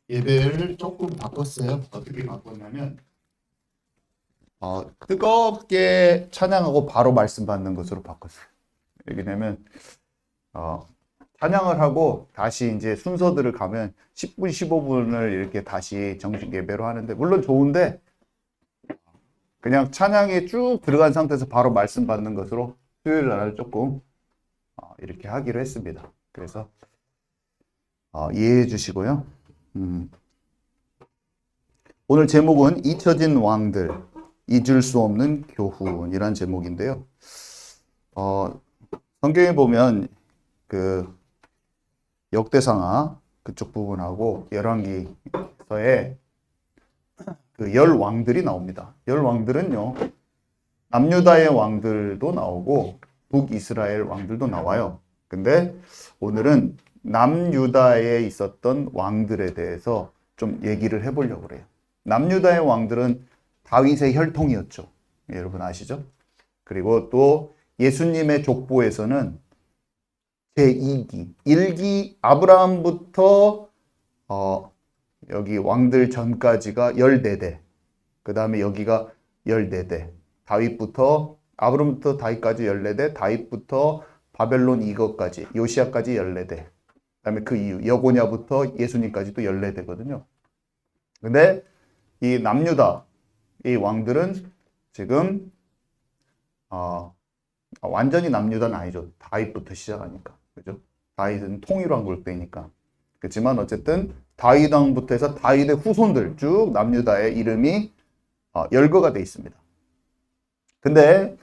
예배를 조금 바꿨어요. 어떻게 바꿨냐면 뜨겁게 찬양하고 바로 말씀 받는 것으로 바꿨어요. 왜냐면 어, 찬양을 하고 다시 이제 순서들을 가면 10분, 15분을 이렇게 다시 정식 예배로 하는데 물론 좋은데 그냥 찬양에 쭉 들어간 상태에서 바로 말씀 받는 것으로 수요일 날 조금 이렇게 하기로 했습니다. 그래서 이해해 주시고요. 음, 오늘 제목은 잊혀진 왕들, 잊을 수 없는 교훈이란 제목인데요. 어, 성경에 보면 그 역대상하 그쪽 부분하고 열왕기서에 그 열 왕들이 나옵니다. 열 왕들은요, 남유다의 왕들도 나오고 북이스라엘 왕들도 나와요. 근데 오늘은 남유다에 있었던 왕들에 대해서 좀 얘기를 해보려고 그래요. 남유다의 왕들은 다윗의 혈통이었죠. 여러분 아시죠? 그리고 또 예수님의 족보에서는 제2기, 1기 아브라함부터 여기 왕들 전까지가 14대, 그 다음에 여기가 14대, 다윗부터 아브라함부터 다윗까지 14대, 다윗부터 바벨론 이거까지, 요시아까지 14대, 그 다음에 그 이후 여고냐부터 예수님까지도 14대거든요. 근데 이 남유다, 이 왕들은 지금 완전히 남유다는 아니죠. 다윗부터 시작하니까. 그죠? 다윗은 통일왕 골대니까. 그렇지만 어쨌든 다윗 왕부터 해서 다윗의 후손들 쭉 남유다의 이름이 열거가 돼 있습니다. 근데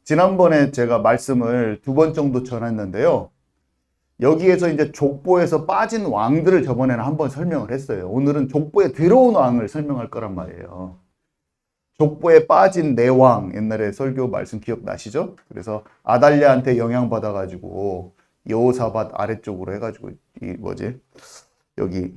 지난번에 제가 말씀을 2번 정도 전했는데요. 여기에서 이제 족보에서 빠진 왕들을 저번에는 한번 설명을 했어요. 오늘은 족보에 들어온 왕을 설명할 거란 말이에요. 족보에 빠진 내왕, 옛날에 설교 말씀 기억나시죠? 그래서 아달랴한테 영향받아가지고 여호사밧 아래쪽으로 해가지고 여기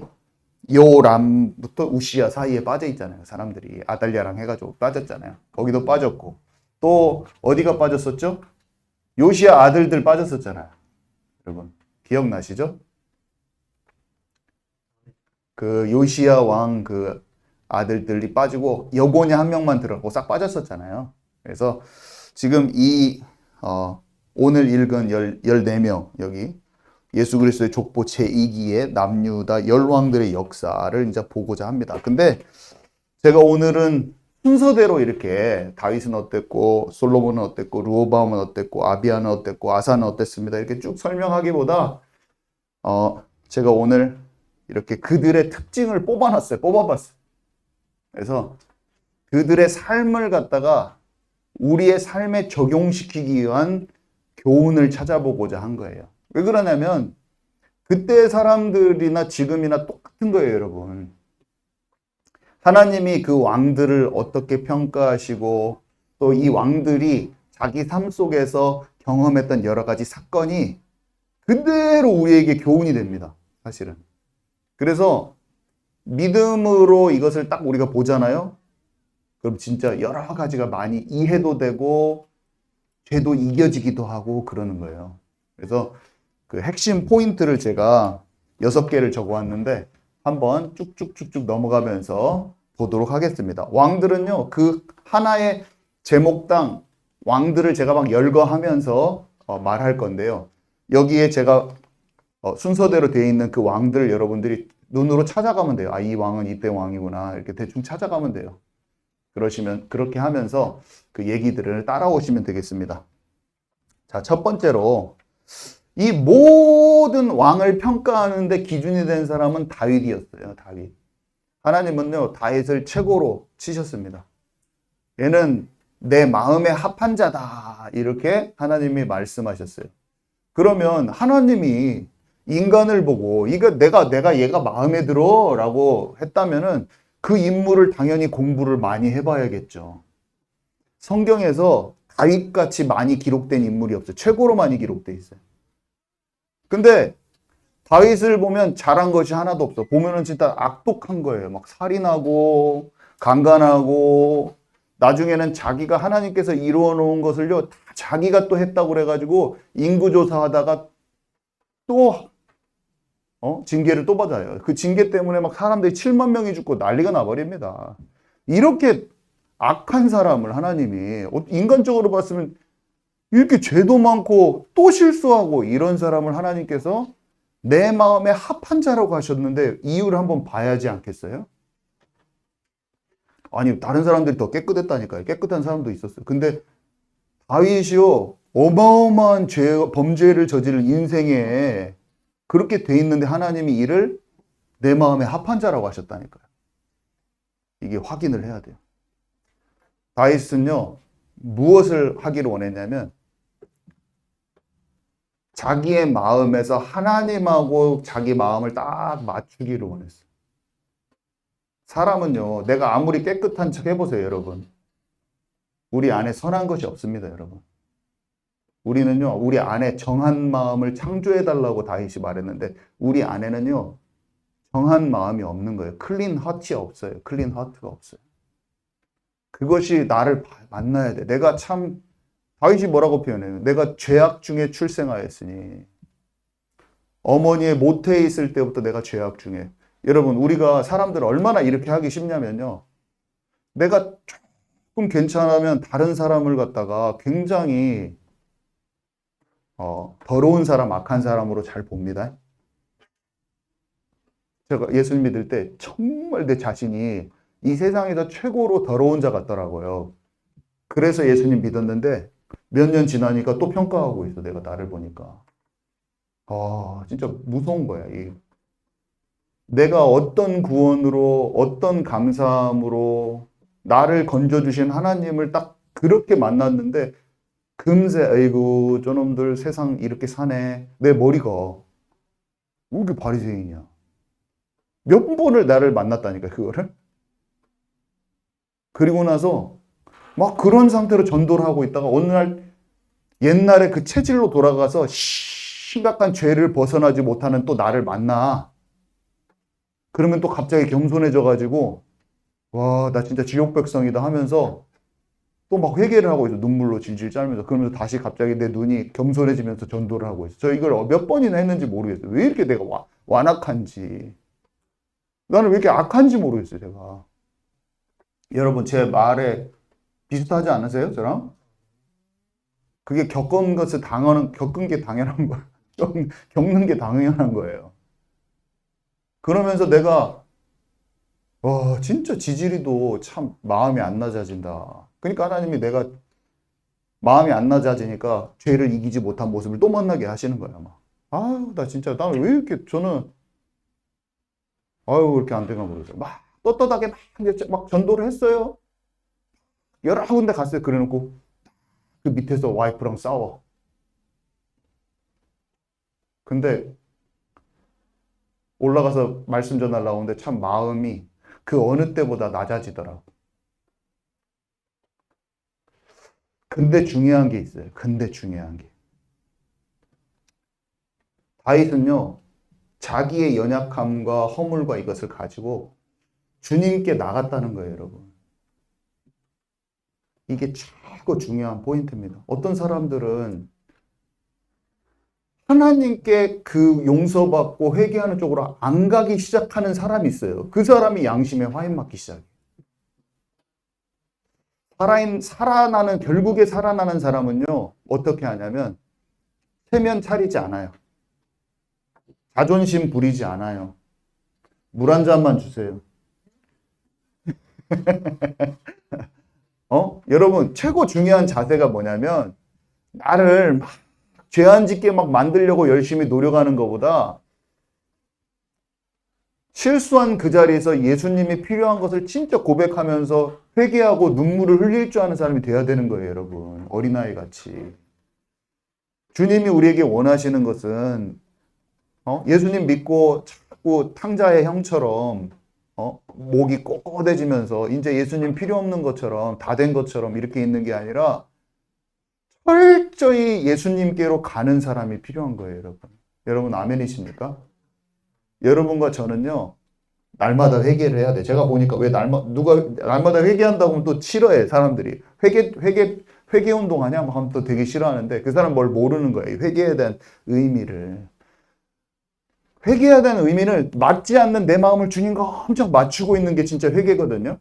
요람부터 우시야 사이에 빠져 있잖아요. 사람들이 아달랴랑 해가지고 빠졌잖아요. 거기도 빠졌고 또 어디가 빠졌었죠? 요시야 아들들 빠졌었잖아요. 여러분 기억나시죠? 그 요시야 왕 그 아들들이 빠지고 여고냐 한 명만 들어가고 싹 빠졌었잖아요. 그래서 지금 오늘 읽은 14명 여기 예수 그리스도의 족보 제2기의 남유다 열왕들의 역사를 이제 보고자 합니다. 근데 제가 오늘은 순서대로 이렇게 다윗은 어땠고 솔로몬은 어땠고 르호보암은 어땠고 아비야는 어땠고 아사는 어땠습니다. 이렇게 쭉 설명하기보다 제가 오늘 이렇게 그들의 특징을 뽑아봤어요. 그래서 그들의 삶을 갖다가 우리의 삶에 적용시키기 위한 교훈을 찾아보고자 한 거예요. 왜 그러냐면 그때 사람들이나 지금이나 똑같은 거예요, 여러분. 하나님이 그 왕들을 어떻게 평가하시고 또 이 왕들이 자기 삶 속에서 경험했던 여러 가지 사건이 그대로 우리에게 교훈이 됩니다, 사실은. 그래서 믿음으로 이것을 딱 우리가 보잖아요. 그럼 진짜 여러 가지가 많이 이해도 되고 죄도 이겨지기도 하고 그러는 거예요. 그래서 그 핵심 포인트를 제가 6개를 적어왔는데 한번 쭉쭉쭉쭉 넘어가면서 보도록 하겠습니다. 왕들은요, 그 하나의 제목당 왕들을 제가 막 열거하면서 말할 건데요. 여기에 제가 순서대로 되어 있는 그 왕들을 여러분들이 눈으로 찾아가면 돼요. 아, 이 왕은 이때 왕이구나. 이렇게 대충 찾아가면 돼요. 그렇게 하면서 그 얘기들을 따라오시면 되겠습니다. 자, 첫 번째로, 이 모든 왕을 평가하는데 기준이 된 사람은 다윗이었어요. 다윗. 하나님은요, 다윗을 최고로 치셨습니다. 얘는 내 마음에 합한 자다. 이렇게 하나님이 말씀하셨어요. 그러면 하나님이 인간을 보고 이거 내가 얘가 마음에 들어라고 했다면은 그 인물을 당연히 공부를 많이 해봐야겠죠. 성경에서 다윗같이 많이 기록된 인물이 없어요. 최고로 많이 기록돼 있어요. 근데 다윗을 보면 잘한 것이 하나도 없어. 보면은 진짜 악독한 거예요. 막 살인하고 강간하고 나중에는 자기가 하나님께서 이루어 놓은 것을요 다 자기가 또 했다고 그래가지고 인구조사하다가 또 징계를 또 받아요. 그 징계 때문에 막 사람들이 7만 명이 죽고 난리가 나버립니다. 이렇게 악한 사람을 하나님이 인간적으로 봤으면 이렇게 죄도 많고 또 실수하고 이런 사람을 하나님께서 내 마음에 합한 자라고 하셨는데 이유를 한번 봐야지 않겠어요? 아니 다른 사람들이 더 깨끗했다니까요. 깨끗한 사람도 있었어요. 근데 다윗이요 어마어마한 범죄를 저지른 인생에 그렇게 돼 있는데 하나님이 이를 내 마음에 합한 자라고 하셨다니까요. 이게 확인을 해야 돼요. 다윗은요 무엇을 하기를 원했냐면 자기의 마음에서 하나님하고 자기 마음을 딱 맞추기를 원했어요. 사람은요 내가 아무리 깨끗한 척 해보세요 여러분. 우리 안에 선한 것이 없습니다 여러분. 우리는요 우리 안에 정한 마음을 창조해달라고 다윗이 말했는데 우리 안에는요 정한 마음이 없는 거예요. 클린 하트가 없어요. 클린 하트가 없어요. 그것이 나를 만나야 돼. 내가 참 다윗이 뭐라고 표현해요? 내가 죄악 중에 출생하였으니 어머니의 모태에 있을 때부터 내가 죄악 중에. 여러분 우리가 사람들 얼마나 이렇게 하기 쉽냐면요 내가 조금 괜찮으면 다른 사람을 갖다가 굉장히 더러운 사람, 악한 사람으로 잘 봅니다. 제가 예수님 믿을 때 정말 내 자신이 이 세상에서 최고로 더러운 자 같더라고요. 그래서 예수님 믿었는데 몇 년 지나니까 또 평가하고 있어. 내가 나를 보니까. 진짜 무서운 거야. 내가 어떤 구원으로 어떤 감사함으로 나를 건져주신 하나님을 딱 그렇게 만났는데 금세 아이고 저놈들 세상 이렇게 사네. 내 머리가 왜 이렇게 바리새인이야. 몇 번을 나를 만났다니까 그거를. 그리고 나서 막 그런 상태로 전도를 하고 있다가 어느 날 옛날에 그 체질로 돌아가서 심각한 죄를 벗어나지 못하는 또 나를 만나. 그러면 또 갑자기 겸손해져 가지고 와, 나 진짜 지옥 백성이다 하면서 또 막 회개를 하고 있어. 눈물로 질질 짜면서. 그러면서 다시 갑자기 내 눈이 겸손해지면서 전도를 하고 있어. 저 이걸 몇 번이나 했는지 모르겠어요. 왜 이렇게 내가 완악한지. 나는 왜 이렇게 악한지 모르겠어요, 제가. 여러분, 제 말에 비슷하지 않으세요, 저랑? 그게 겪은 게 당연한 거예요. 겪는 게 당연한 거예요. 그러면서 내가, 진짜 지지리도 참 마음이 안 낮아진다. 그러니까 하나님이 내가 마음이 안 낮아지니까 죄를 이기지 못한 모습을 또 만나게 하시는 거야, 막. 나 진짜, 나는 왜 이렇게, 그렇게 안 되나 모르겠어요. 막, 떳떳하게 막 전도를 했어요. 여러 군데 갔어요. 그래 놓고, 그 밑에서 와이프랑 싸워. 근데, 올라가서 말씀 전하려고 하는데 참 마음이 그 어느 때보다 낮아지더라고. 근데 중요한 게 있어요. 근데 중요한 게. 다윗은요, 자기의 연약함과 허물과 이것을 가지고 주님께 나갔다는 거예요, 여러분. 이게 최고 중요한 포인트입니다. 어떤 사람들은 하나님께 그 용서받고 회개하는 쪽으로 안 가기 시작하는 사람이 있어요. 그 사람이 양심에 화인 맞기 시작해요. 결국에 살아나는 사람은요, 어떻게 하냐면, 체면 차리지 않아요. 자존심 부리지 않아요. 물 한 잔만 주세요. 여러분, 최고 중요한 자세가 뭐냐면, 나를 막 죄 안 짓게 막 만들려고 열심히 노력하는 것보다, 실수한 그 자리에서 예수님이 필요한 것을 진짜 고백하면서 회개하고 눈물을 흘릴 줄 아는 사람이 돼야 되는 거예요, 여러분. 어린아이 같이. 주님이 우리에게 원하시는 것은 예수님 믿고 자꾸 탕자의 형처럼 목이 꼿꼿해지면서 이제 예수님 필요 없는 것처럼 다 된 것처럼 이렇게 있는 게 아니라 철저히 예수님께로 가는 사람이 필요한 거예요, 여러분. 여러분 아멘이십니까? 여러분과 저는요, 날마다 회개를 해야 돼. 제가 보니까 누가 날마다 회개한다고 하면 또 싫어해, 사람들이. 회개 운동하냐? 막 하면 또 되게 싫어하는데 그 사람 뭘 모르는 거예요. 회개에 대한 의미를. 회개해야 되는 의미는 맞지 않는 내 마음을 주님과 엄청 맞추고 있는 게 진짜 회개거든요.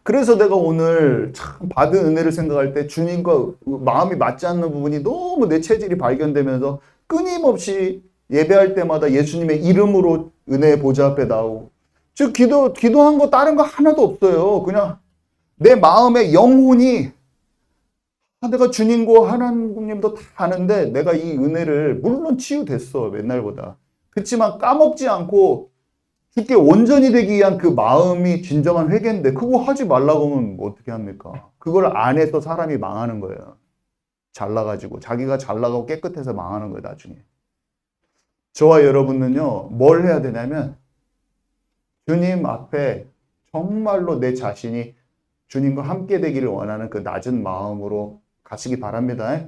그래서 내가 오늘 참 받은 은혜를 생각할 때 주님과 마음이 맞지 않는 부분이 너무 내 체질이 발견되면서 끊임없이 예배할 때마다 예수님의 이름으로 은혜의 보좌 앞에 나오고, 즉 기도한 거 다른 거 하나도 없어요. 그냥 내 마음의 영혼이 내가 주님과 하나님도 다 아는데 내가 이 은혜를 물론 치유됐어 맨날보다. 그렇지만 까먹지 않고 주께 온전히 되기 위한 그 마음이 진정한 회개인데 그거 하지 말라고 하면 뭐 어떻게 합니까? 그걸 안 해서 사람이 망하는 거예요. 잘나가지고 자기가 잘나가고 깨끗해서 망하는 거예요 나중에. 저와 여러분은요 뭘 해야 되냐면 주님 앞에 정말로 내 자신이 주님과 함께 되기를 원하는 그 낮은 마음으로 가시기 바랍니다.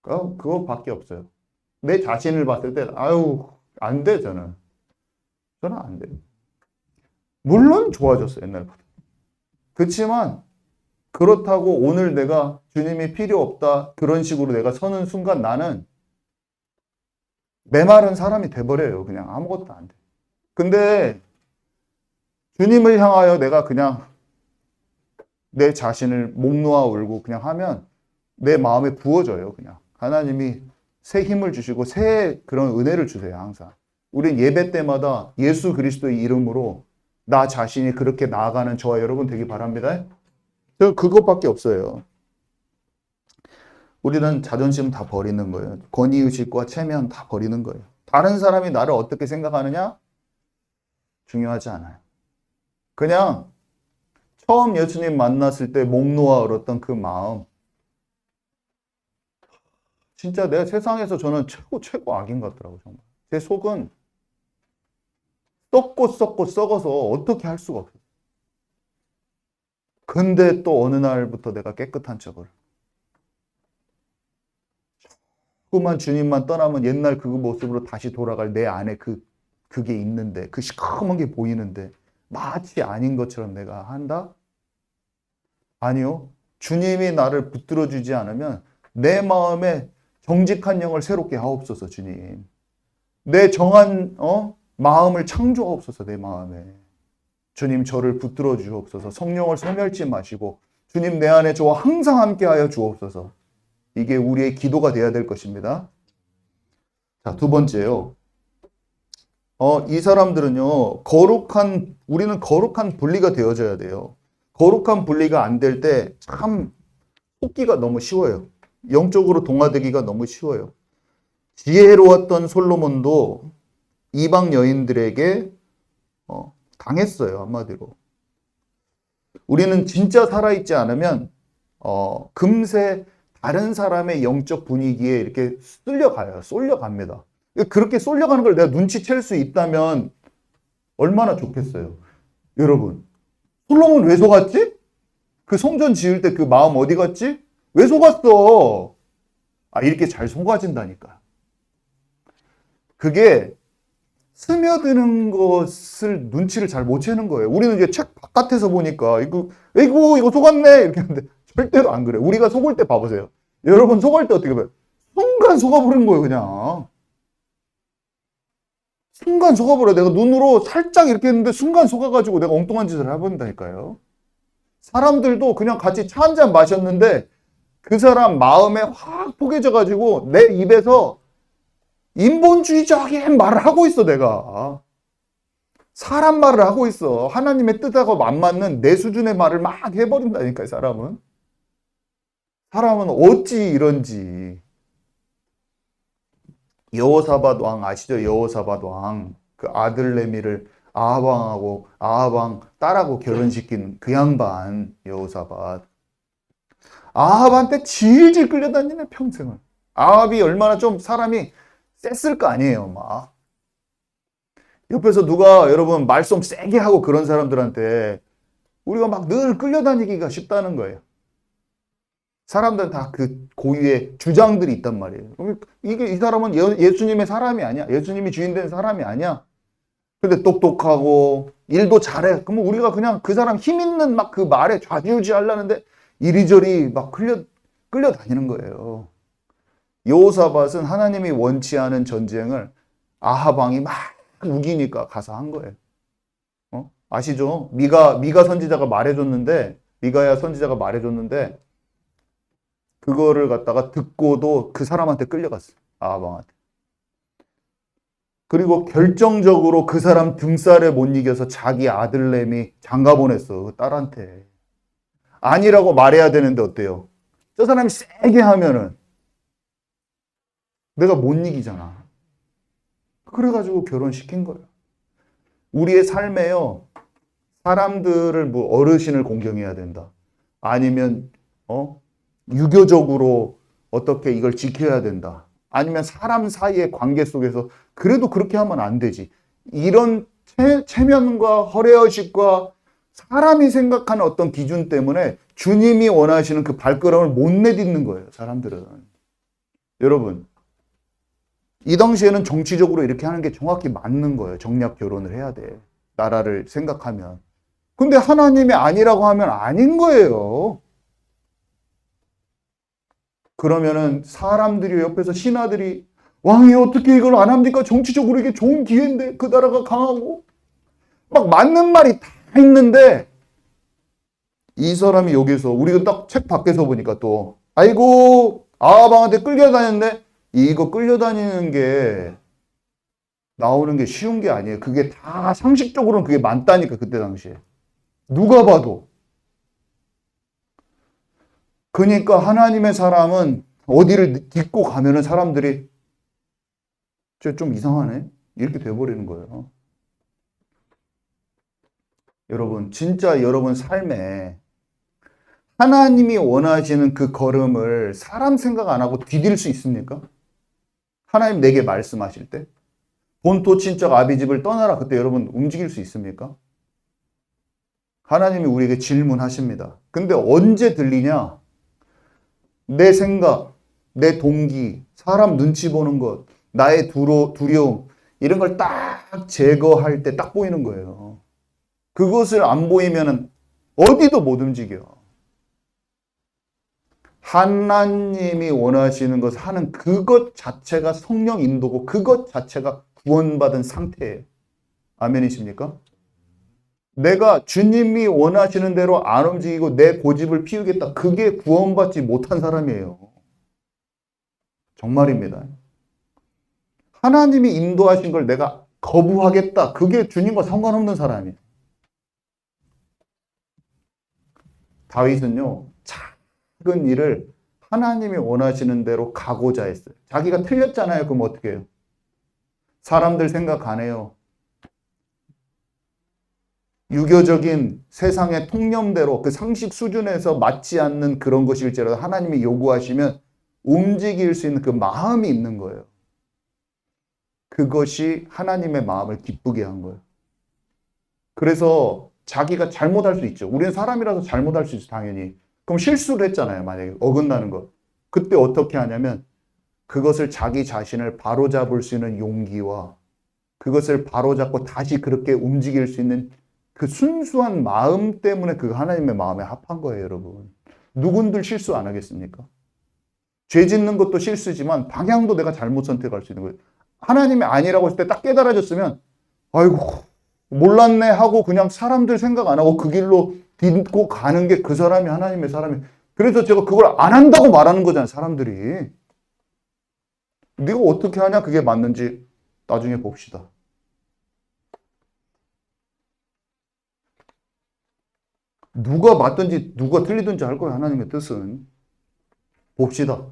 그거밖에 없어요. 내 자신을 봤을 때 아유 안 돼, 저는 안 돼요. 물론 좋아졌어요, 옛날보다. 그렇지만, 그렇다고 오늘 내가 주님이 필요 없다, 그런 식으로 내가 서는 순간 나는 메마른 사람이 돼버려요. 그냥 아무것도 안 돼. 근데, 주님을 향하여 내가 그냥 내 자신을 목 놓아 울고 그냥 하면 내 마음에 부어져요, 그냥. 하나님이 새 힘을 주시고 새 그런 은혜를 주세요. 항상. 우린 예배 때마다 예수 그리스도의 이름으로 나 자신이 그렇게 나아가는 저와 여러분 되기 바랍니다. 그것밖에 없어요. 우리는 자존심 다 버리는 거예요. 권위의식과 체면 다 버리는 거예요. 다른 사람이 나를 어떻게 생각하느냐? 중요하지 않아요. 그냥 처음 예수님 만났을 때 목 놓아 울었던 그 마음, 진짜 내 세상에서 저는 최고 악인 것 같더라고요. 정말. 제 속은 썩고 썩어서 어떻게 할 수가 없어요. 근데 또 어느 날부터 내가 깨끗한 척을. 자꾸만 주님만 떠나면 옛날 그 모습으로 다시 돌아갈 내 안에 그게 있는데, 그 시커먼 게 보이는데 마치 아닌 것처럼 내가 한다? 아니요. 주님이 나를 붙들어 주지 않으면 내 마음에 정직한 영을 새롭게 하옵소서. 주님 내 정한 마음을 창조하옵소서. 내 마음에 주님 저를 붙들어 주옵소서. 성령을 소멸치 마시고 주님 내 안에 저와 항상 함께하여 주옵소서. 이게 우리의 기도가 되어야 될 것입니다. 자, 두 번째요. 이 사람들은요 우리는 거룩한 분리가 되어져야 돼요. 거룩한 분리가 안 될 때 참 속기가 너무 쉬워요. 영적으로 동화되기가 너무 쉬워요. 지혜로웠던 솔로몬도 이방 여인들에게 당했어요. 한마디로. 우리는 진짜 살아있지 않으면 금세 다른 사람의 영적 분위기에 이렇게 쏠려갑니다. 그렇게 쏠려가는 걸 내가 눈치챌 수 있다면 얼마나 좋겠어요. 여러분, 솔로몬 왜 속았지? 그 성전 지을 때 그 마음 어디 갔지? 왜 속았어? 이렇게 잘 속아진다니까. 그게 스며드는 것을 눈치를 잘 못 채는 거예요. 우리는 이제 책 바깥에서 보니까 이거 속았네 이렇게 하는데 절대로 안 그래요. 우리가 속을 때 봐보세요. 여러분 속을 때 어떻게 봐요? 순간 속아버리는 거예요, 그냥. 순간 속아버려. 내가 눈으로 살짝 이렇게 했는데 순간 속아가지고 내가 엉뚱한 짓을 해버린다니까요. 사람들도 그냥 같이 차 한잔 마셨는데 그 사람 마음에 확 포개져가지고 내 입에서 인본주의적인 말을 하고 있어, 내가. 사람 말을 하고 있어. 하나님의 뜻하고 안 맞는 내 수준의 말을 막 해버린다니까요, 사람은. 사람은 어찌 이런지. 여호사밧 왕 아시죠? 여호사밧 왕. 그 아들 레미를 아합왕 딸하고 결혼시킨 그 양반 여호사밧. 아합한테 질질 끌려다니네 평생을. 아합이 얼마나 좀 사람이 셌을 거 아니에요, 막. 옆에서 누가 여러분 말썽 세게 하고 그런 사람들한테 우리가 막 늘 끌려다니기가 쉽다는 거예요. 사람들은 다 그 고유의 주장들이 있단 말이에요. 이 사람은 예수님의 사람이 아니야. 예수님이 주인 된 사람이 아니야. 근데 똑똑하고 일도 잘해. 그러면 우리가 그냥 그 사람 힘 있는 막 그 말에 좌지우지 하려는데 이리저리 막 끌려다니는 거예요. 여호사밧은 하나님이 원치 않은 전쟁을 아합 왕이 막 우기니까 가서 한 거예요. 아시죠? 미가 선지자가 말해줬는데, 미가야 선지자가 말해줬는데, 그거를 갖다가 듣고도 그 사람한테 끌려갔어요. 아합 왕한테. 그리고 결정적으로 그 사람 등살에 못 이겨서 자기 아들내미 장가 보냈어. 그 딸한테. 아니라고 말해야 되는데 어때요? 저 사람이 세게 하면은 내가 못 이기잖아. 그래가지고 결혼시킨 거예요. 우리의 삶에요. 사람들을 뭐 어르신을 공경해야 된다. 아니면 유교적으로 어떻게 이걸 지켜야 된다. 아니면 사람 사이의 관계 속에서 그래도 그렇게 하면 안 되지. 이런 체면과 허례허식과 사람이 생각하는 어떤 기준 때문에 주님이 원하시는 그 발걸음을 못 내딛는 거예요. 사람들은. 여러분, 이 당시에는 정치적으로 이렇게 하는 게 정확히 맞는 거예요. 정략 결혼을 해야 돼. 나라를 생각하면. 근데 하나님이 아니라고 하면 아닌 거예요. 그러면은 사람들이 옆에서 신하들이 왕이 어떻게 이걸 안 합니까? 정치적으로 이게 좋은 기회인데 그 나라가 강하고 막 맞는 말이 다 있는데 이 사람이 여기서 우리가 딱 책 밖에서 보니까 또 아이고 아합왕한테 끌려다녔는데 이거 끌려다니는 게 나오는 게 쉬운 게 아니에요. 그게 다 상식적으로는 그게 맞다니까 그때 당시에. 누가 봐도. 그러니까 하나님의 사람은 어디를 딛고 가면은 사람들이 좀 이상하네? 이렇게 돼버리는 거예요. 여러분, 진짜 여러분 삶에 하나님이 원하시는 그 걸음을 사람 생각 안 하고 디딜 수 있습니까? 하나님 내게 말씀하실 때? 본토 친척 아비집을 떠나라. 그때 여러분 움직일 수 있습니까? 하나님이 우리에게 질문하십니다. 근데 언제 들리냐? 내 생각, 내 동기, 사람 눈치 보는 것, 나의 두려움, 이런 걸 딱 제거할 때 딱 보이는 거예요. 그것을 안 보이면 어디도 못 움직여. 하나님이 원하시는 것을 하는 그것 자체가 성령 인도고 그것 자체가 구원받은 상태예요. 아멘이십니까? 내가 주님이 원하시는 대로 안 움직이고 내 고집을 피우겠다. 그게 구원받지 못한 사람이에요. 정말입니다. 하나님이 인도하신 걸 내가 거부하겠다. 그게 주님과 상관없는 사람이에요. 다윗은요, 작은 일을 하나님이 원하시는 대로 가고자 했어요. 자기가 틀렸잖아요. 그럼 어떻게 해요? 사람들 생각 안 해요. 유교적인 세상의 통념대로 그 상식 수준에서 맞지 않는 그런 것일지라도 하나님이 요구하시면 움직일 수 있는 그 마음이 있는 거예요. 그것이 하나님의 마음을 기쁘게 한 거예요. 그래서 자기가 잘못할 수 있죠. 우리는 사람이라서 잘못할 수 있죠, 당연히. 그럼 실수를 했잖아요, 만약에 어긋나는 것. 그때 어떻게 하냐면 그것을 자기 자신을 바로잡을 수 있는 용기와 그것을 바로잡고 다시 그렇게 움직일 수 있는 그 순수한 마음 때문에 그 하나님의 마음에 합한 거예요, 여러분. 누군들 실수 안 하겠습니까? 죄 짓는 것도 실수지만 방향도 내가 잘못 선택할 수 있는 거예요. 하나님이 아니라고 했을 때 딱 깨달아졌으면 아이고 몰랐네 하고 그냥 사람들 생각 안 하고 그 길로 딛고 가는 게 그 사람이 하나님의 사람이. 그래서 제가 그걸 안 한다고 말하는 거잖아요, 사람들이. 네가 어떻게 하냐 그게 맞는지 나중에 봅시다. 누가 맞든지 누가 틀리든지 할 거예요. 하나님의 뜻은. 봅시다.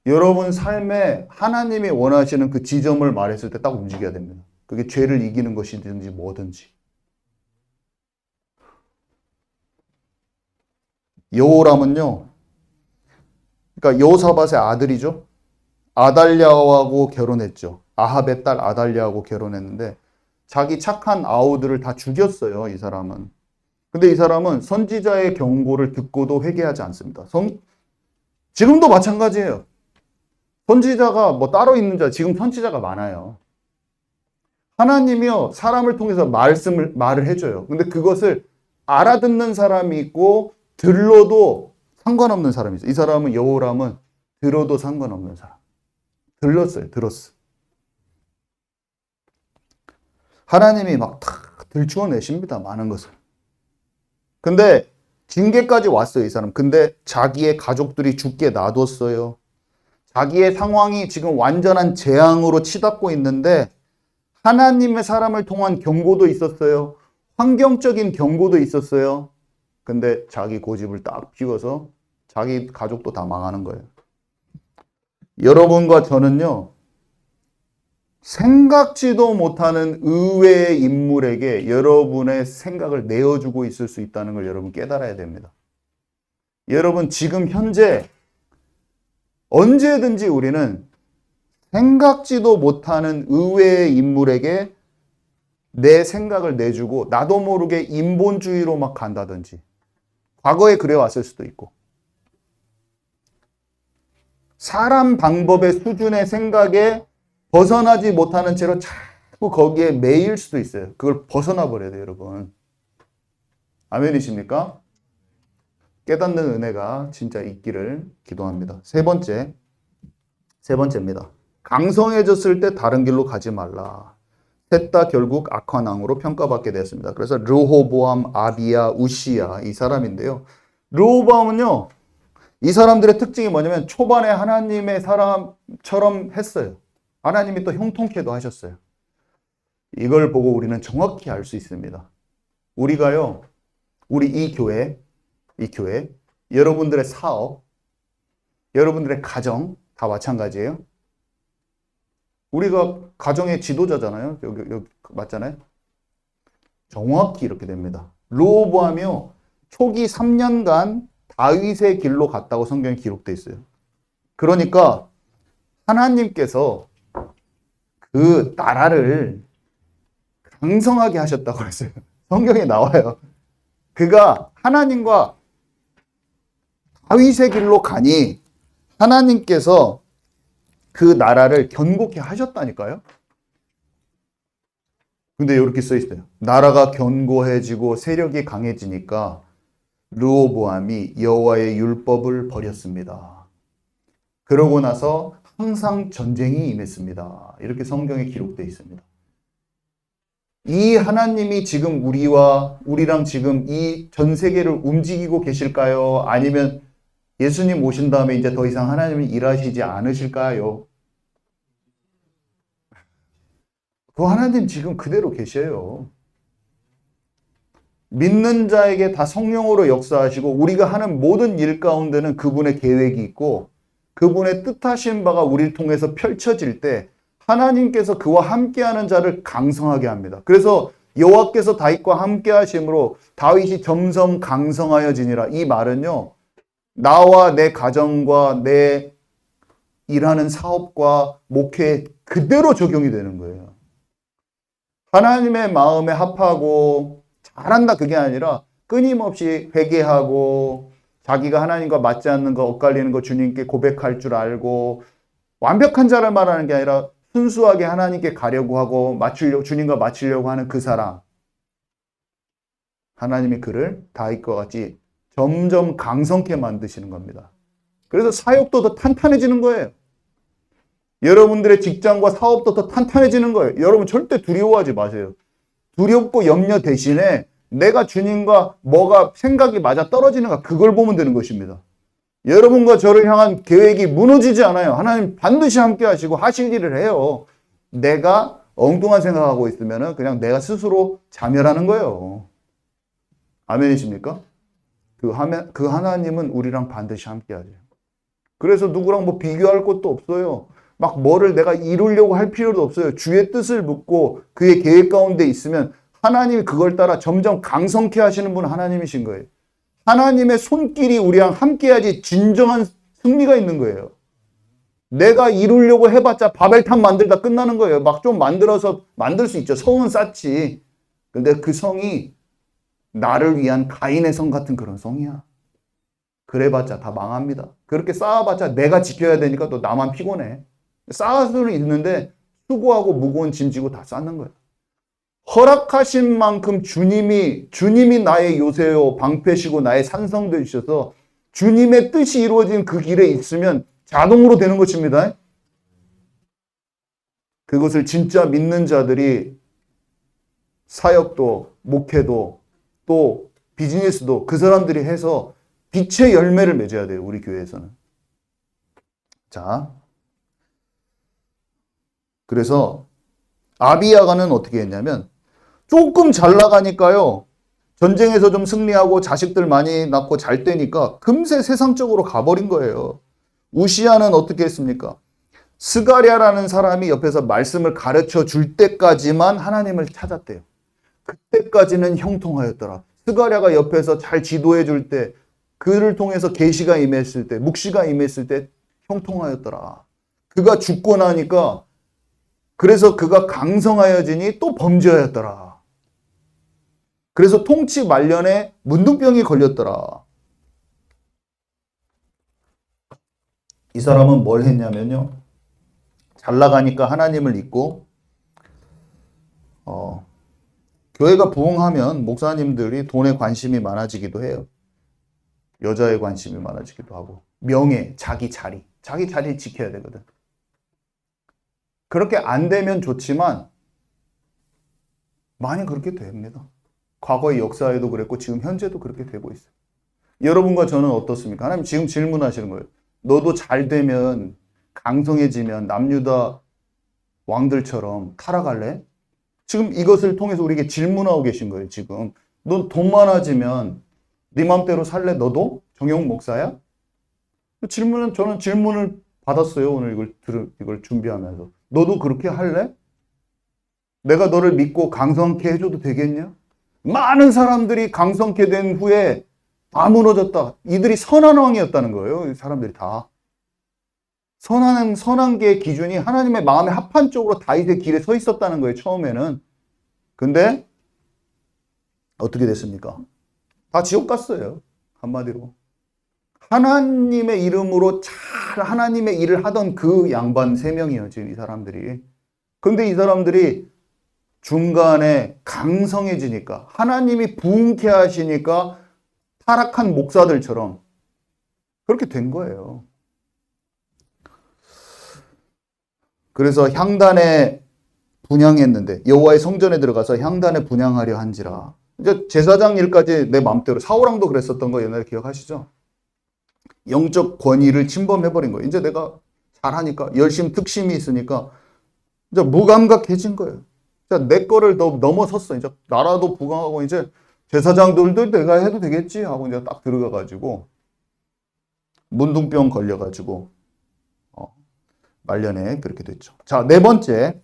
여러분 삶에 하나님이 원하시는 그 지점을 말했을 때 딱 움직여야 됩니다. 그게 죄를 이기는 것이든지 뭐든지. 여호람은요. 그러니까 여호사밧의 아들이죠. 아달랴하고 결혼했죠. 아합의 딸 아달랴하고 결혼했는데 자기 착한 아우들을 다 죽였어요, 이 사람은. 근데 이 사람은 선지자의 경고를 듣고도 회개하지 않습니다. 지금도 마찬가지예요. 선지자가 뭐 따로 있는 자, 지금 선지자가 많아요. 하나님이요, 사람을 통해서 말을 해줘요. 근데 그것을 알아듣는 사람이 있고, 들러도 상관없는 사람이죠. 이 사람은 여호람은 들어도 상관없는 사람. 들었어. 하나님이 막 다 들추어내십니다. 많은 것을. 근데 징계까지 왔어요, 이 사람. 근데 자기의 가족들이 죽게 놔뒀어요. 자기의 상황이 지금 완전한 재앙으로 치닫고 있는데 하나님의 사람을 통한 경고도 있었어요. 환경적인 경고도 있었어요. 근데 자기 고집을 딱 피워서 자기 가족도 다 망하는 거예요. 여러분과 저는요, 생각지도 못하는 의외의 인물에게 여러분의 생각을 내어주고 있을 수 있다는 걸 여러분 깨달아야 됩니다. 여러분 지금 현재 언제든지 우리는 생각지도 못하는 의외의 인물에게 내 생각을 내주고 나도 모르게 인본주의로 막 간다든지 과거에 그래왔을 수도 있고 사람 방법의 수준의 생각에 벗어나지 못하는 채로 자꾸 거기에 매일 수도 있어요. 그걸 벗어나 버려야 돼요, 여러분. 아멘이십니까? 깨닫는 은혜가 진짜 있기를 기도합니다. 세 번째입니다. 강성해졌을 때 다른 길로 가지 말라. 셋 다 결국 악한 왕으로 평가받게 되었습니다. 그래서 르호보암, 아비야, 우시야 이 사람인데요. 르호보암은요, 이 사람들의 특징이 뭐냐면 초반에 하나님의 사람처럼 했어요. 하나님이 또 형통케도 하셨어요. 이걸 보고 우리는 정확히 알 수 있습니다. 우리가요, 우리 이 교회, 여러분들의 사업, 여러분들의 가정 다 마찬가지예요. 우리가 가정의 지도자잖아요. 여기 맞잖아요. 정확히 이렇게 됩니다. 르호보암이요, 초기 3년간 다윗의 길로 갔다고 성경에 기록되어 있어요. 그러니까 하나님께서 그 나라를 강성하게 하셨다고 했어요. 성경에 나와요. 그가 하나님과 다윗의 길로 가니 하나님께서 그 나라를 견고케 하셨다니까요. 근데 이렇게 써 있어요. 나라가 견고해지고 세력이 강해지니까 르호보암이 여호와의 율법을 버렸습니다. 그러고 나서 항상 전쟁이 임했습니다. 이렇게 성경에 기록되어 있습니다. 이 하나님이 지금 우리랑 지금 이 전 세계를 움직이고 계실까요? 아니면 예수님 오신 다음에 이제 더 이상 하나님이 일하시지 않으실까요? 그 하나님 지금 그대로 계셔요. 믿는 자에게 다 성령으로 역사하시고 우리가 하는 모든 일 가운데는 그분의 계획이 있고 그분의 뜻하신 바가 우리를 통해서 펼쳐질 때 하나님께서 그와 함께하는 자를 강성하게 합니다. 그래서 여호와께서 다윗과 함께 하심으로 다윗이 점점 강성하여지니라. 이 말은요, 나와 내 가정과 내 일하는 사업과 목회에 그대로 적용이 되는 거예요. 하나님의 마음에 합하고 잘한다 그게 아니라 끊임없이 회개하고 자기가 하나님과 맞지 않는 거 엇갈리는 거 주님께 고백할 줄 알고 완벽한 자를 말하는 게 아니라 순수하게 하나님께 가려고 하고 주님과 맞추려고 하는 그 사람, 하나님이 그를 다윗과 같이 점점 강성케 만드시는 겁니다. 그래서 사역도 더 탄탄해지는 거예요. 여러분들의 직장과 사업도 더 탄탄해지는 거예요. 여러분 절대 두려워하지 마세요. 두렵고 염려 대신에 내가 주님과 뭐가 생각이 맞아 떨어지는가 그걸 보면 되는 것입니다. 여러분과 저를 향한 계획이 무너지지 않아요. 하나님 반드시 함께 하시고 하실 일을 해요. 내가 엉뚱한 생각하고 있으면 그냥 내가 스스로 자멸하는 거예요. 아멘이십니까? 그 하나님은 우리랑 반드시 함께 하죠. 그래서 누구랑 뭐 비교할 것도 없어요. 막 뭐를 내가 이루려고 할 필요도 없어요. 주의 뜻을 묻고 그의 계획 가운데 있으면 하나님이 그걸 따라 점점 강성케 하시는 분은 하나님이신 거예요. 하나님의 손길이 우리랑 함께해야지 진정한 승리가 있는 거예요. 내가 이루려고 해봤자 바벨탑 만들다 끝나는 거예요. 막 좀 만들어서 만들 수 있죠. 성은 쌓지. 근데 그 성이 나를 위한 가인의 성 같은 그런 성이야. 그래봤자 다 망합니다. 그렇게 쌓아봤자 내가 지켜야 되니까 또 나만 피곤해. 쌓을 수는 있는데 수고하고 무거운 짐 지고 다 쌓는 거예요. 허락하신 만큼 주님이 나의 요새요 방패시고 나의 산성 되셔서 주님의 뜻이 이루어진 그 길에 있으면 자동으로 되는 것입니다. 그것을 진짜 믿는 자들이 사역도, 목회도, 또 비즈니스도 그 사람들이 해서 빛의 열매를 맺어야 돼요, 우리 교회에서는. 자, 그래서 아비야가는 어떻게 했냐면 조금 잘 나가니까요, 전쟁에서 좀 승리하고 자식들 많이 낳고 잘 되니까 금세 세상적으로 가버린 거예요. 우시야는 어떻게 했습니까? 스가랴라는 사람이 옆에서 말씀을 가르쳐 줄 때까지만 하나님을 찾았대요. 그때까지는 형통하였더라. 스가랴가 옆에서 잘 지도해 줄 때, 그를 통해서 계시가 임했을 때, 묵시가 임했을 때 형통하였더라. 그가 죽고 나니까 그래서 그가 강성하여지니 또 범죄하였더라. 그래서 통치 말년에 문둥병이 걸렸더라. 이 사람은 뭘 했냐면요, 잘 나가니까 하나님을 잊고 교회가 부흥하면 목사님들이 돈에 관심이 많아지기도 해요. 여자에 관심이 많아지기도 하고, 명예, 자기 자리 지켜야 되거든. 그렇게 안 되면 좋지만 많이 그렇게 됩니다. 과거의 역사에도 그랬고 지금 현재도 그렇게 되고 있어요. 여러분과 저는 어떻습니까? 하나님 지금 질문하시는 거예요. 너도 잘 되면, 강성해지면 남유다 왕들처럼 타락할래? 지금 이것을 통해서 우리에게 질문하고 계신 거예요. 지금 넌 돈 많아지면 네 맘대로 살래? 너도? 정용 목사야? 저는 질문을 받았어요. 오늘 이걸 준비하면서. 너도 그렇게 할래? 내가 너를 믿고 강성케 해줘도 되겠냐? 많은 사람들이 강성케 된 후에 다 무너졌다. 이들이 선한 왕이었다는 거예요. 이 사람들이 다. 선한 게 기준이 하나님의 마음에 합한 쪽으로 다윗의 길에 서 있었다는 거예요, 처음에는. 근데 어떻게 됐습니까? 다 지옥 갔어요, 한마디로. 하나님의 이름으로 잘 하나님의 일을 하던 그 양반 3명이에요, 지금 이 사람들이. 근데 이 사람들이 중간에 강성해지니까, 하나님이 부흥케 하시니까 타락한 목사들처럼 그렇게 된 거예요. 그래서 향단에 분향했는데, 여호와의 성전에 들어가서 향단에 분향하려 한지라. 이제 제사장 일까지 내 마음대로, 사울왕도 그랬었던 거 옛날에 기억하시죠? 영적 권위를 침범해버린 거예요. 이제 내가 잘하니까, 열심 특심이 있으니까 이제 무감각해진 거예요. 내 거를 넘어섰어. 이제 나라도 부강하고, 이제 제사장들도 내가 해도 되겠지 하고 이제 딱 들어가가지고 문둥병 걸려가지고 말년에 그렇게 됐죠. 자, 4번째,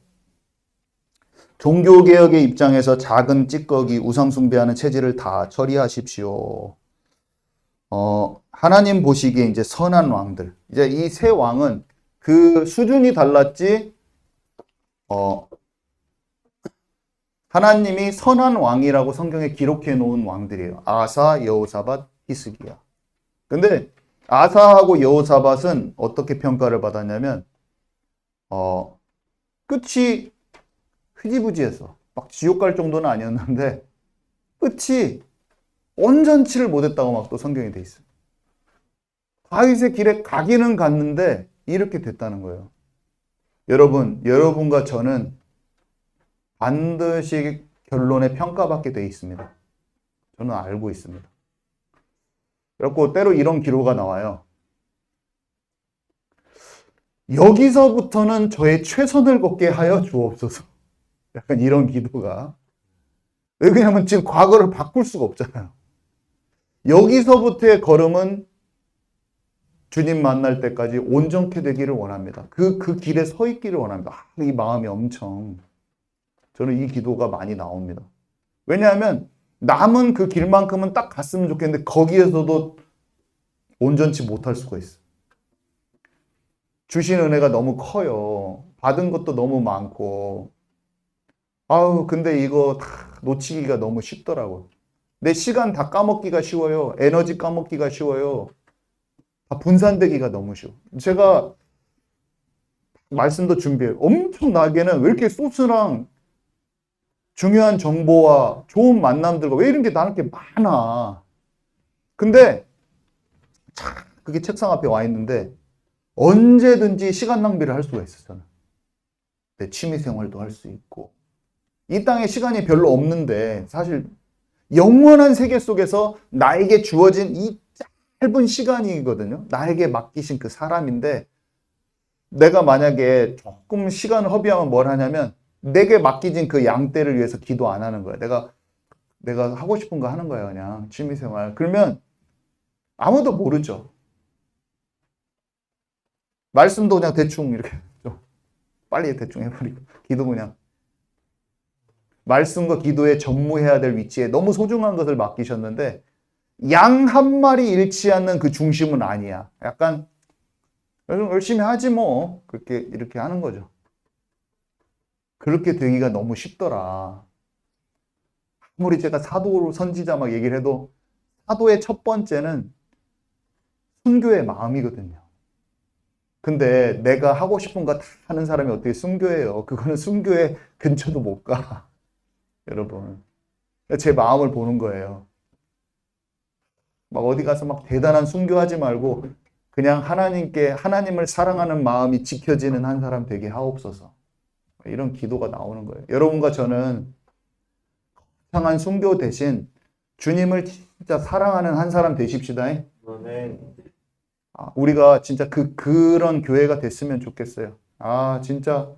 종교개혁의 입장에서 작은 찌꺼기, 우상숭배하는 체질을 다 처리하십시오. 하나님 보시기에 이제 선한 왕들, 이제 이 3왕은 그 수준이 달랐지, 하나님이 선한 왕이라고 성경에 기록해 놓은 왕들이에요. 아사, 여호사밧, 히스기야. 근데 아사하고 여호사밧은 어떻게 평가를 받았냐면, 끝이 흐지부지해서 막 지옥 갈 정도는 아니었는데 끝이 온전치를 못했다고 막 또 성경에 돼 있어요. 다윗의 길에 가기는 갔는데 이렇게 됐다는 거예요. 여러분과 저는 반드시 결론에 평가받게 돼 있습니다. 저는 알고 있습니다. 그래서 때로 이런 기도가 나와요. 여기서부터는 저의 최선을 걷게 하여 주옵소서. 약간 이런 기도가. 왜냐하면 지금 과거를 바꿀 수가 없잖아요. 여기서부터의 걸음은 주님 만날 때까지 온전케 되기를 원합니다. 그 길에 서 있기를 원합니다. 이 마음이 엄청, 저는 이 기도가 많이 나옵니다. 왜냐하면 남은 그 길만큼은 딱 갔으면 좋겠는데 거기에서도 온전치 못할 수가 있어요. 주신 은혜가 너무 커요. 받은 것도 너무 많고, 근데 이거 다 놓치기가 너무 쉽더라고요. 내 시간 다 까먹기가 쉬워요. 에너지 까먹기가 쉬워요. 다 분산되기가 너무 쉬워. 제가 말씀도 준비해요. 엄청나게는 왜 이렇게 소스랑 중요한 정보와 좋은 만남들과 왜 이런 게 나한테 많아. 근데 그게 책상 앞에 와 있는데 언제든지 시간 낭비를 할 수가 있어, 저는. 내 취미 생활도 할 수 있고. 이 땅에 시간이 별로 없는데 사실 영원한 세계 속에서 나에게 주어진 이 짧은 시간이거든요. 나에게 맡기신 그 사람인데 내가 만약에 조금 시간을 허비하면 뭘 하냐면 내게 맡기진 그 양떼를 위해서 기도 안 하는 거야. 내가 하고 싶은 거 하는 거야, 그냥 취미 생활. 그러면 아무도 모르죠. 말씀도 그냥 대충 이렇게 좀 빨리 대충 해버리고 기도 그냥 말씀과 기도에 전무해야 될 위치에 너무 소중한 것을 맡기셨는데 양 한 마리 잃지 않는 그 중심은 아니야. 약간 열심히 하지 뭐 그렇게 이렇게 하는 거죠. 그렇게 되기가 너무 쉽더라. 아무리 제가 사도 선지자 막 얘기를 해도 사도의 첫 번째는 순교의 마음이거든요. 근데 내가 하고 싶은 거 다 하는 사람이 어떻게 순교해요? 그거는 순교의 근처도 못 가. 여러분. 제 마음을 보는 거예요. 막 어디 가서 막 대단한 순교하지 말고 그냥 하나님을 사랑하는 마음이 지켜지는 한 사람 되게 하옵소서. 이런 기도가 나오는 거예요. 여러분과 저는 거창한 순교 대신 주님을 진짜 사랑하는 한 사람 되십시다. 우리가 진짜 그런 교회가 됐으면 좋겠어요. 진짜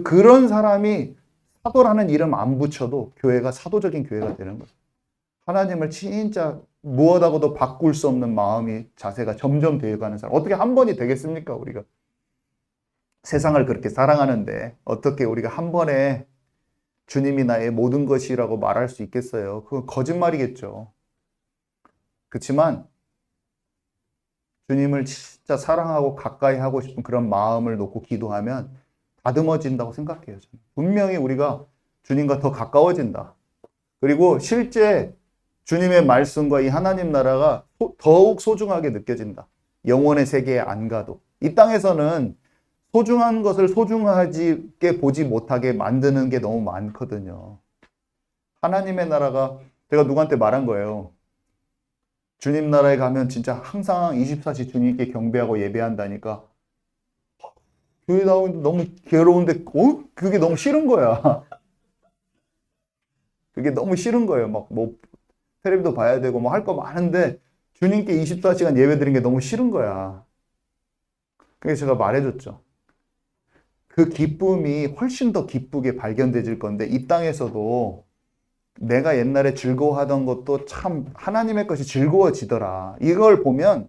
그런 사람이 사도라는 이름 안 붙여도 교회가 사도적인 교회가 되는 거죠. 하나님을 진짜 무엇하고도 바꿀 수 없는 마음이 자세가 점점 되어가는 사람. 어떻게 한 번이 되겠습니까? 우리가 세상을 그렇게 사랑하는데 어떻게 우리가 한 번에 주님이 나의 모든 것이라고 말할 수 있겠어요? 그건 거짓말이겠죠. 그렇지만 주님을 진짜 사랑하고 가까이 하고 싶은 그런 마음을 놓고 기도하면 다듬어진다고 생각해요. 저는. 분명히 우리가 주님과 더 가까워진다. 그리고 실제 주님의 말씀과 이 하나님 나라가 더욱 소중하게 느껴진다. 영원의 세계에 안 가도. 이 땅에서는 소중한 것을 소중하게 보지 못하게 만드는 게 너무 많거든요. 하나님의 나라가 제가 누구한테 말한 거예요. 주님 나라에 가면 진짜 항상 24시 주님께 경배하고 예배한다니까. 교회 나오는데 너무 괴로운데 그게 너무 싫은 거야. 그게 너무 싫은 거예요. 막 뭐 텔레비도 봐야 되고 뭐 할 거 많은데 주님께 24시간 예배 드리는 게 너무 싫은 거야. 그래서 제가 말해줬죠. 그 기쁨이 훨씬 더 기쁘게 발견되질 건데 이 땅에서도 내가 옛날에 즐거워하던 것도 참 하나님의 것이 즐거워지더라. 이걸 보면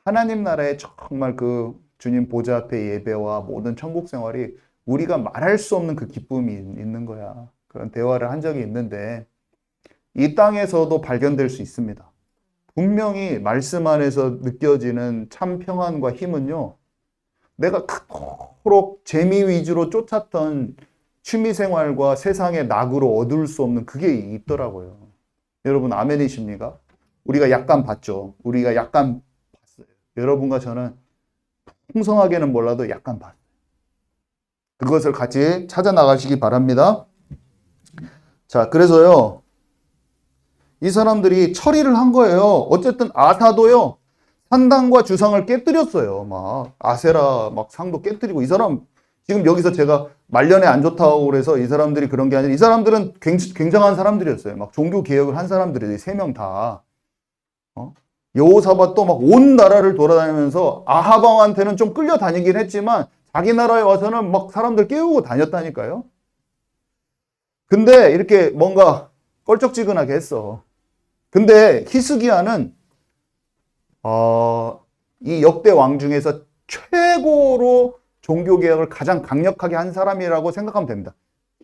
하나님 나라에 정말 그 주님 보좌 앞에 예배와 모든 천국 생활이 우리가 말할 수 없는 그 기쁨이 있는 거야. 그런 대화를 한 적이 있는데 이 땅에서도 발견될 수 있습니다. 분명히 말씀 안에서 느껴지는 참 평안과 힘은요. 내가 그토록 재미 위주로 쫓았던 취미생활과 세상의 낙으로 얻을 수 없는 그게 있더라고요. 여러분 아멘이십니까? 우리가 약간 봤죠. 우리가 약간 봤어요. 여러분과 저는 풍성하게는 몰라도 약간 봤어요. 그것을 같이 찾아 나가시기 바랍니다. 자, 그래서요. 이 사람들이 처리를 한 거예요. 어쨌든 아사도요. 산당과 주상을 깨뜨렸어요. 막 아세라 막 상도 깨뜨리고 이 사람 지금 여기서 제가 말년에 안 좋다고 그래서 이 사람들이 그런 게 아니라 이 사람들은 굉장한 사람들이었어요. 막 종교 개혁을 한 사람들이 3명 다. 여호사밧도 막 온 나라를 돌아다니면서 아합 왕한테는 좀 끌려다니긴 했지만 자기 나라에 와서는 막 사람들 깨우고 다녔다니까요. 근데 이렇게 뭔가 껄쩍지근하게 했어. 근데 히스기야는 이 역대 왕 중에서 최고로 종교개혁을 가장 강력하게 한 사람이라고 생각하면 됩니다.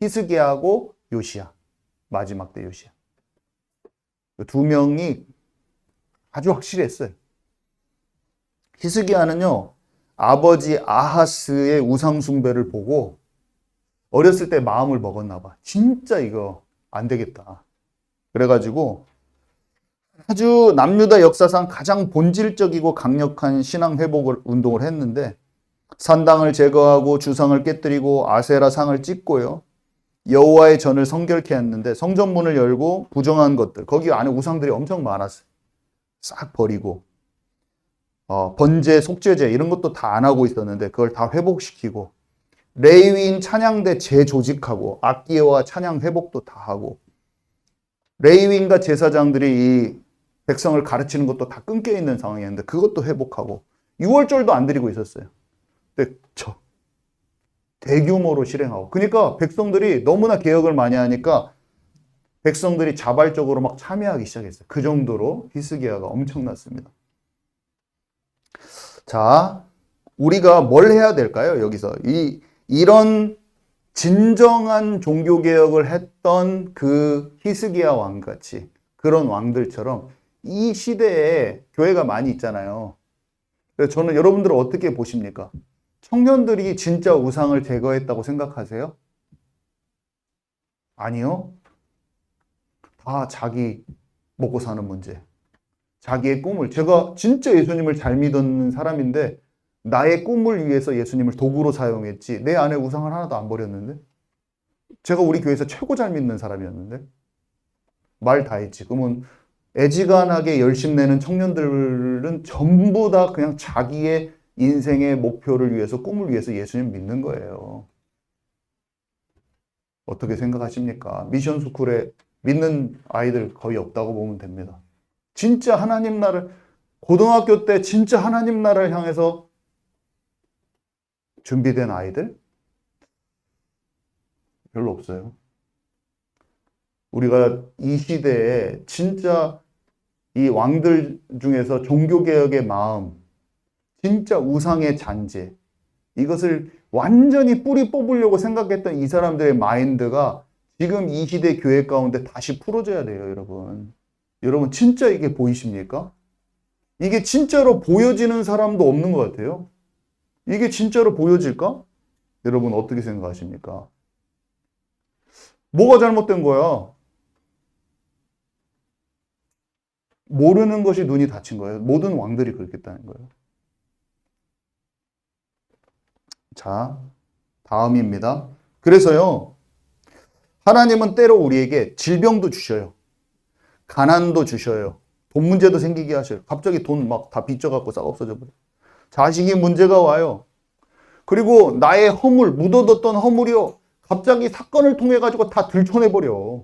히스기야하고 요시야. 마지막 때 요시야. 두 명이 아주 확실했어요. 히스기야는요. 아버지 아하스의 우상숭배를 보고 어렸을 때 마음을 먹었나 봐. 진짜 이거 안 되겠다. 그래가지고 아주 남유다 역사상 가장 본질적이고 강력한 신앙 회복을 운동을 했는데 산당을 제거하고 주상을 깨뜨리고 아세라 상을 찢고요. 여호와의 전을 성결케 했는데 성전문을 열고 부정한 것들 거기 안에 우상들이 엄청 많았어요. 싹 버리고 번제, 속죄제 이런 것도 다 안 하고 있었는데 그걸 다 회복시키고 레위인 찬양대 재조직하고 악기와 찬양 회복도 다 하고 레위인과 제사장들이 이 백성을 가르치는 것도 다 끊겨 있는 상황이었는데 그것도 회복하고 6월절도 안 드리고 있었어요. 근데 대규모로 실행하고 그러니까 백성들이 너무나 개혁을 많이 하니까 백성들이 자발적으로 막 참여하기 시작했어요. 그 정도로 히스기야가 엄청났습니다. 자, 우리가 뭘 해야 될까요? 여기서 이런 진정한 종교개혁을 했던 그 히스기야 왕같이 그런 왕들처럼 이 시대에 교회가 많이 있잖아요. 그래서 저는 여러분들은 어떻게 보십니까? 청년들이 진짜 우상을 제거했다고 생각하세요? 아니요. 다 자기 먹고 사는 문제. 자기의 꿈을. 제가 진짜 예수님을 잘 믿는 사람인데 나의 꿈을 위해서 예수님을 도구로 사용했지 내 안에 우상을 하나도 안 버렸는데 제가 우리 교회에서 최고 잘 믿는 사람이었는데 말 다 했지. 그러면 애지간하게 열심 내는 청년들은 전부 다 그냥 자기의 인생의 목표를 위해서 꿈을 위해서 예수님 믿는 거예요. 어떻게 생각하십니까? 미션 스쿨에 믿는 아이들 거의 없다고 보면 됩니다. 진짜 하나님 나라를 고등학교 때 진짜 하나님 나라를 향해서 준비된 아이들? 별로 없어요. 우리가 이 시대에 진짜 이 왕들 중에서 종교개혁의 마음, 진짜 우상의 잔재, 이것을 완전히 뿌리 뽑으려고 생각했던 이 사람들의 마인드가 지금 이 시대 교회 가운데 다시 풀어져야 돼요, 여러분. 여러분, 진짜 이게 보이십니까? 이게 진짜로 보여지는 사람도 없는 것 같아요. 이게 진짜로 보여질까? 여러분, 어떻게 생각하십니까? 뭐가 잘못된 거야? 모르는 것이 눈이 닫힌 거예요. 모든 왕들이 그렇겠다는 거예요. 자, 다음입니다. 그래서요, 하나님은 때로 우리에게 질병도 주셔요. 가난도 주셔요. 돈 문제도 생기게 하셔요. 갑자기 돈 막 다 빚져갖고 싹 없어져 버려요. 자식이 문제가 와요. 그리고 나의 허물, 묻어뒀던 허물이요. 갑자기 사건을 통해 가지고 다 들춰내버려.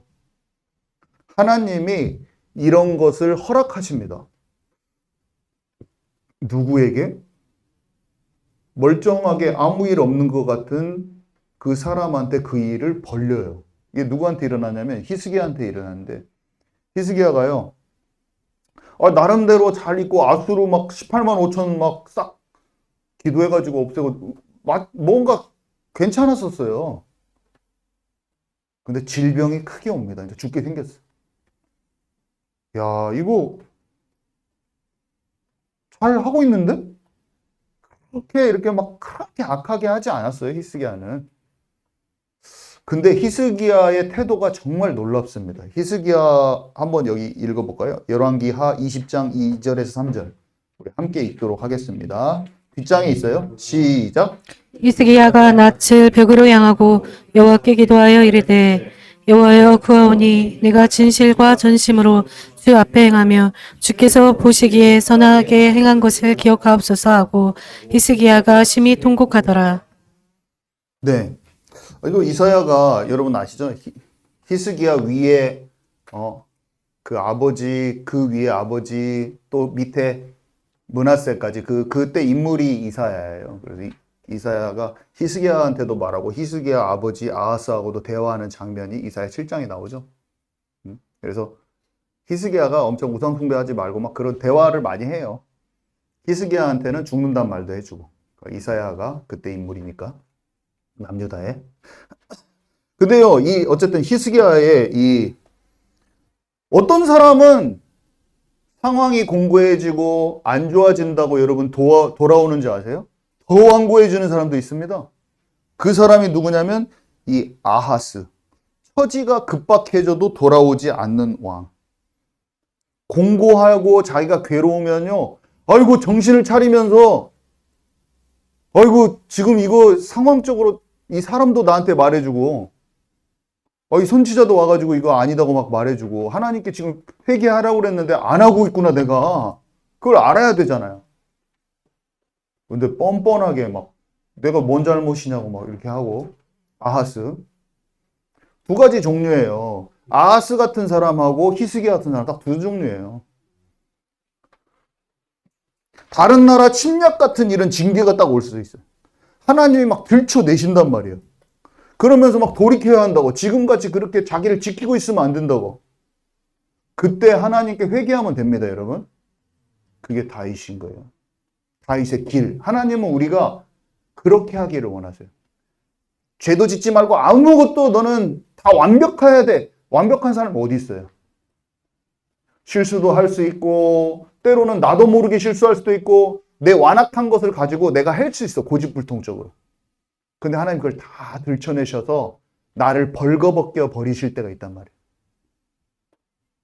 하나님이 이런 것을 허락하십니다. 누구에게? 멀쩡하게 아무 일 없는 것 같은 그 사람한테 그 일을 벌려요. 이게 누구한테 일어나냐면 히스기야한테 일어나는데 히스기야가요. 나름대로 잘 있고 아수르 막 18만 5천 막 싹 기도해가지고 없애고 뭔가 괜찮았었어요. 근데 질병이 크게 옵니다. 이제 죽게 생겼어요. 야, 이거 잘 하고 있는데? 이렇게 막 그렇게 악하게 하지 않았어요, 히스기야는. 근데 히스기야의 태도가 정말 놀랍습니다. 히스기야 한번 여기 읽어볼까요? 열왕기하 20장 2절에서 3절. 우리 함께 읽도록 하겠습니다. 뒷장에 있어요. 시작. 히스기야가 낯을 벽으로 향하고 여호와께 기도하여 이르되 여호와여 구하오니 내가 진실과 전심으로 주 앞에 행하며 주께서 보시기에 선하게 행한 것을 기억하옵소서 하고 히스기야가 심히 통곡하더라. 네. 이거 이사야가 여러분 아시죠? 히스기야 위에 그 아버지, 그 위에 아버지, 또 밑에 므낫세까지 그때 인물이 이사야예요. 그래서 이사야가 히스기야한테도 말하고 히스기야 아버지 아하스하고도 대화하는 장면이 이사야 7장에 나오죠. 그래서 히스기야가 엄청 우상 숭배하지 말고 막 그런 대화를 많이 해요. 히스기야한테는 죽는단 말도 해주고. 그러니까 이사야가 그때 인물이니까 남유다에. 근데요, 어쨌든 히스기야의 어떤 사람은 상황이 공고해지고 안 좋아진다고 여러분 돌아오는 줄 아세요? 더 완고해지는 사람도 있습니다. 그 사람이 누구냐면 이 아하스. 처지가 급박해져도 돌아오지 않는 왕. 공고하고 자기가 괴로우면요. 아이고 정신을 차리면서 아이고 지금 이거 상황적으로 이 사람도 나한테 말해주고 이 선지자도 와가지고 이거 아니다고 막 말해주고 하나님께 지금 회개하라고 그랬는데 안 하고 있구나 내가. 그걸 알아야 되잖아요. 근데 뻔뻔하게 막 내가 뭔 잘못이냐고 막 이렇게 하고. 아하스. 두 가지 종류예요. 아하스 같은 사람하고 히스기야 같은 사람 딱 두 종류예요. 다른 나라 침략 같은 이런 징계가 딱 올 수도 있어요. 하나님이 막 들춰내신단 말이에요. 그러면서 막 돌이켜야 한다고. 지금같이 그렇게 자기를 지키고 있으면 안 된다고. 그때 하나님께 회개하면 됩니다, 여러분. 그게 다윗인 거예요. 다윗의 길. 하나님은 우리가 그렇게 하기를 원하세요. 죄도 짓지 말고 아무것도 너는 다 완벽해야 돼. 완벽한 사람 어디 있어요? 실수도 할 수 있고 때로는 나도 모르게 실수할 수도 있고 내 완악한 것을 가지고 내가 할 수 있어. 고집불통적으로. 근데 하나님 그걸 다 들춰내셔서 나를 벌거벗겨 버리실 때가 있단 말이에요.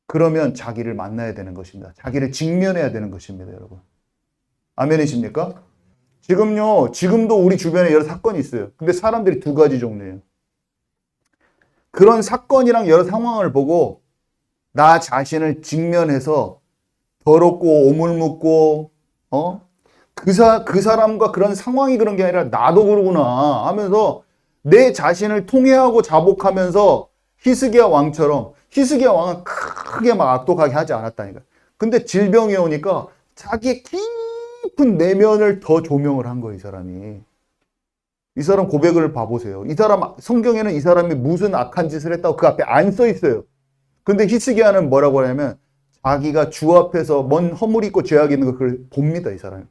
그러면 자기를 만나야 되는 것입니다. 자기를 직면해야 되는 것입니다, 여러분. 아멘이십니까? 지금도 우리 주변에 여러 사건이 있어요. 근데 사람들이 두 가지 종류예요. 그런 사건이랑 여러 상황을 보고 나 자신을 직면해서 더럽고 오물묻고 그 사람과 그런 상황이 그런 게 아니라 나도 그러구나 하면서 내 자신을 통회하고 자복하면서 히스기야 왕처럼. 히스기야 왕은 크게 막 악독하게 하지 않았다니까. 근데 질병이 오니까 자기의 깊은 내면을 더 조명을 한 거예요, 이 사람이. 이 사람 고백을 봐보세요. 이 사람, 성경에는 이 사람이 무슨 악한 짓을 했다고 그 앞에 안 써 있어요. 근데 히스기야는 뭐라고 하냐면 자기가 주 앞에서 뭔 허물이 있고 죄악이 있는 걸 봅니다, 이 사람이.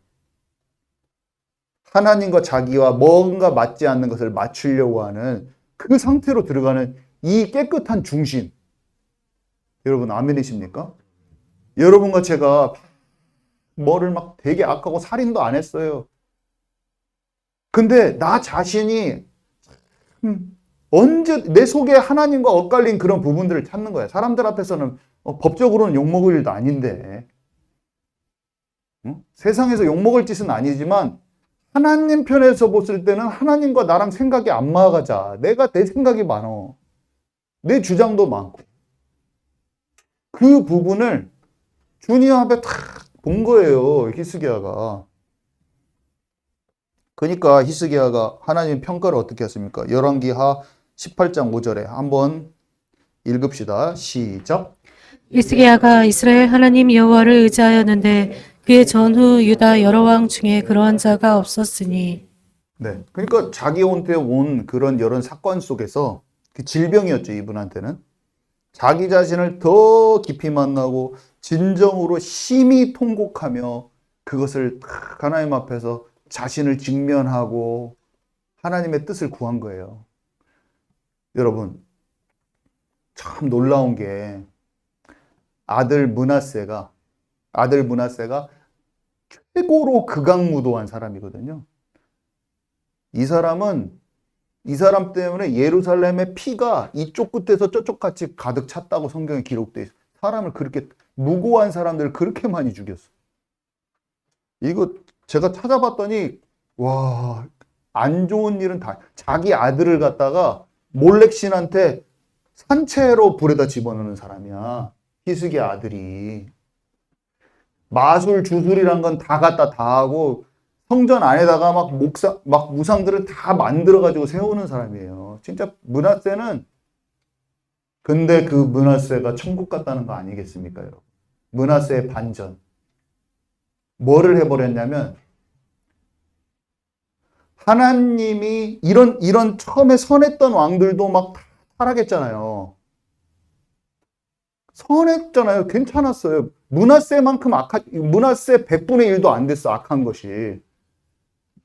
하나님과 자기와 뭔가 맞지 않는 것을 맞추려고 하는 그 상태로 들어가는 이 깨끗한 중심. 여러분, 아멘이십니까? 여러분과 제가 뭐를 막 되게 악하고 살인도 안 했어요. 근데 나 자신이 언제 내 속에 하나님과 엇갈린 그런 부분들을 찾는 거야. 사람들 앞에서는 법적으로는 욕먹을 일도 아닌데. 세상에서 욕먹을 짓은 아니지만 하나님 편에서 봤을 때는 하나님과 나랑 생각이 안 맞아가자. 내 생각이 많어. 내 주장도 많고. 그 부분을 주님 앞에 탁 본 거예요, 히스기야가. 그러니까 히스기야가 하나님 평가를 어떻게 했습니까? 열왕기하 18장 5절에 한번 읽읍시다. 시작. 히스기야가 이스라엘 하나님 여호와를 의지하였는데 그의 전후 유다 여러 왕 중에 그러한 자가 없었으니. 네. 그러니까 자기한테 온 그런 여러 사건 속에서 그 질병이었죠, 이분한테는. 자기 자신을 더 깊이 만나고 진정으로 심히 통곡하며 그것을 하나님 앞에서 자신을 직면하고 하나님의 뜻을 구한 거예요. 여러분, 참 놀라운 게 아들 므낫세가 최고로 극악무도한 사람이거든요. 이 사람 때문에 예루살렘의 피가 이쪽 끝에서 저쪽 같이 가득 찼다고 성경에 기록되어 있어요. 사람을 그렇게 무고한 사람들을 그렇게 많이 죽였어. 이거 제가 찾아봤더니 와, 안 좋은 일은 다. 자기 아들을 갖다가 몰렉신한테 산채로 불에다 집어넣는 사람이야. 히스기야 아들이. 마술 주술이란 건 다 갖다 다 하고 성전 안에다가 막 무상들을 다 만들어가지고 세우는 사람이에요. 진짜 므낫세는. 근데 그 므낫세가 천국 갔다는 거 아니겠습니까, 여러분? 므낫세의 반전. 뭐를 해버렸냐면 하나님이 이런 처음에 선했던 왕들도 막 타락했잖아요. 선했잖아요. 괜찮았어요. 므낫세만큼 므낫세 100분의 1도 안 됐어, 악한 것이.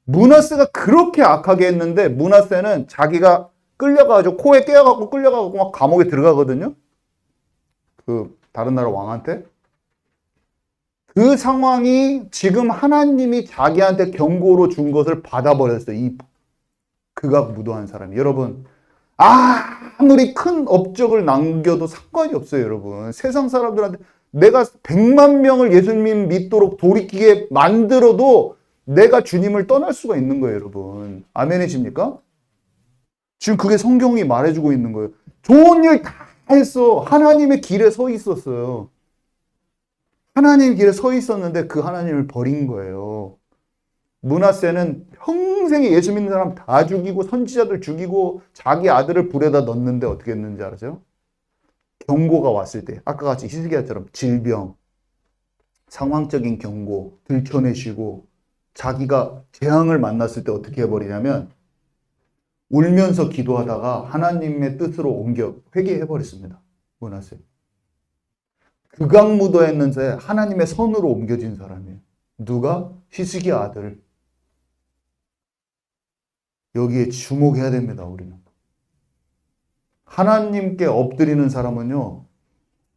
므낫세가 그렇게 악하게 했는데 므낫세는 자기가 끌려가지고 코에 깨어갖고 끌려가고 막 감옥에 들어가거든요. 그 다른 나라 왕한테. 그 상황이 지금 하나님이 자기한테 경고로 준 것을 받아버렸어요. 이 극악무도한 사람이. 여러분, 아무리 큰 업적을 남겨도 상관이 없어요, 여러분. 세상 사람들한테 내가 100만 명을 예수님 믿도록 돌이키게 만들어도 내가 주님을 떠날 수가 있는 거예요, 여러분. 아멘이십니까? 지금 그게 성경이 말해주고 있는 거예요. 좋은 일 다 했어. 하나님의 길에 서 있었어요. 하나님 길에 서 있었는데 그 하나님을 버린 거예요. 므낫세는 평생에 예수 믿는 사람 다 죽이고 선지자들 죽이고 자기 아들을 불에다 넣는데 어떻게 했는지 아세요? 경고가 왔을 때 아까 같이 히스기야처럼 질병, 상황적인 경고, 들춰내시고 자기가 재앙을 만났을 때 어떻게 해버리냐면 울면서 기도하다가 하나님의 뜻으로 옮겨 회개해버렸습니다. 므낫세. 극악무도했는데 하나님의 선으로 옮겨진 사람이에요. 누가? 히스기야 아들. 여기에 주목해야 됩니다. 우리는. 하나님께 엎드리는 사람은요.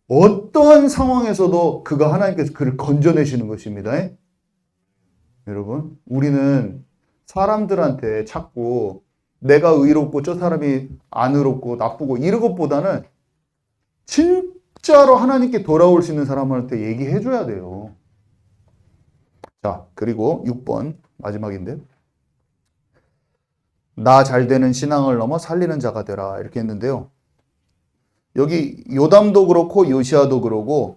어떠한 상황에서도 그가 하나님께서 그를 건져내시는 것입니다. 여러분, 우리는 사람들한테 자꾸 내가 의롭고 저 사람이 안 의롭고 나쁘고 이런 것보다는 진짜로 하나님께 돌아올 수 있는 사람한테 얘기해 줘야 돼요. 자, 그리고 6번 마지막인데 나 잘되는 신앙을 넘어 살리는 자가 되라 이렇게 했는데요. 여기 요담도 그렇고 요시아도 그러고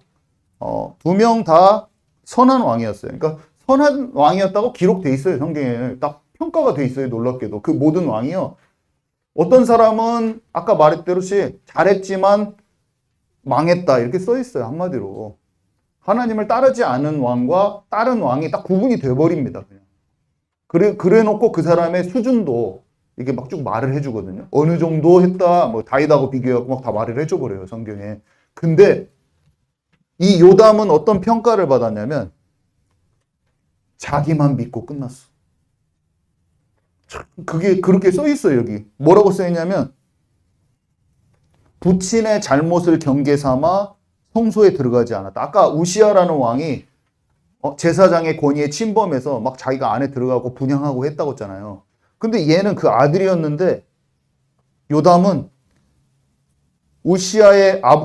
두 명 다 선한 왕이었어요. 그러니까 선한 왕이었다고 기록돼 있어요. 성경에 딱 평가가 돼 있어요. 놀랍게도 그 모든 왕이요. 어떤 사람은 아까 말했대로시 잘했지만 망했다 이렇게 써 있어요. 한마디로 하나님을 따르지 않은 왕과 다른 왕이 딱 구분이 돼버립니다. 그냥 그래 놓고 그 사람의 수준도 이게 막 쭉 말을 해주거든요. 어느 정도 했다, 뭐 다윗하고 비교해갖고 막 다 말을 해줘버려요, 성경에. 근데 이 요담은 어떤 평가를 받았냐면 자기만 믿고 끝났어. 그게 그렇게 써 있어요, 여기. 뭐라고 써 있냐면 부친의 잘못을 경계 삼아 성소에 들어가지 않았다. 아까 우시아라는 왕이 제사장의 권위에 침범해서 막 자기가 안에 들어가고 분향하고 했다고 했잖아요. 근데 얘는 그 아들이었는데 요담은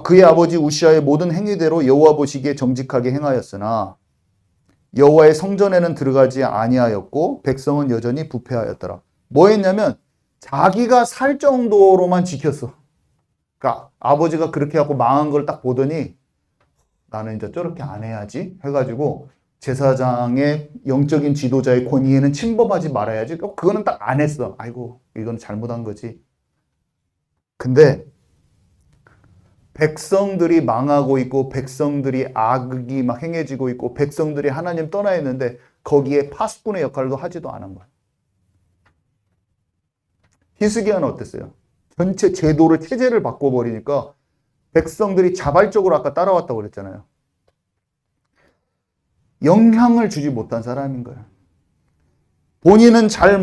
그의 아버지 우시아의 모든 행위대로 여호와 보시기에 정직하게 행하였으나 여호와의 성전에는 들어가지 아니하였고 백성은 여전히 부패하였더라. 뭐 했냐면 자기가 살 정도로만 지켰어. 그러니까 아버지가 그렇게 하고 망한 걸 딱 보더니 나는 이제 저렇게 안 해야지 해가지고 제사장의 영적인 지도자의 권위에는 침범하지 말아야지. 그거는 딱 안 했어. 아이고, 이건 잘못한 거지. 근데 백성들이 망하고 있고 백성들이 악이 막 행해지고 있고 백성들이 하나님 떠나 있는데 거기에 파수꾼의 역할도 하지도 않은 거야. 히스기야는 어땠어요? 전체 체제를 바꿔버리니까 백성들이 자발적으로 아까 따라왔다고 그랬잖아요. 영향을 주지 못한 사람인 거예요. 본인은 잘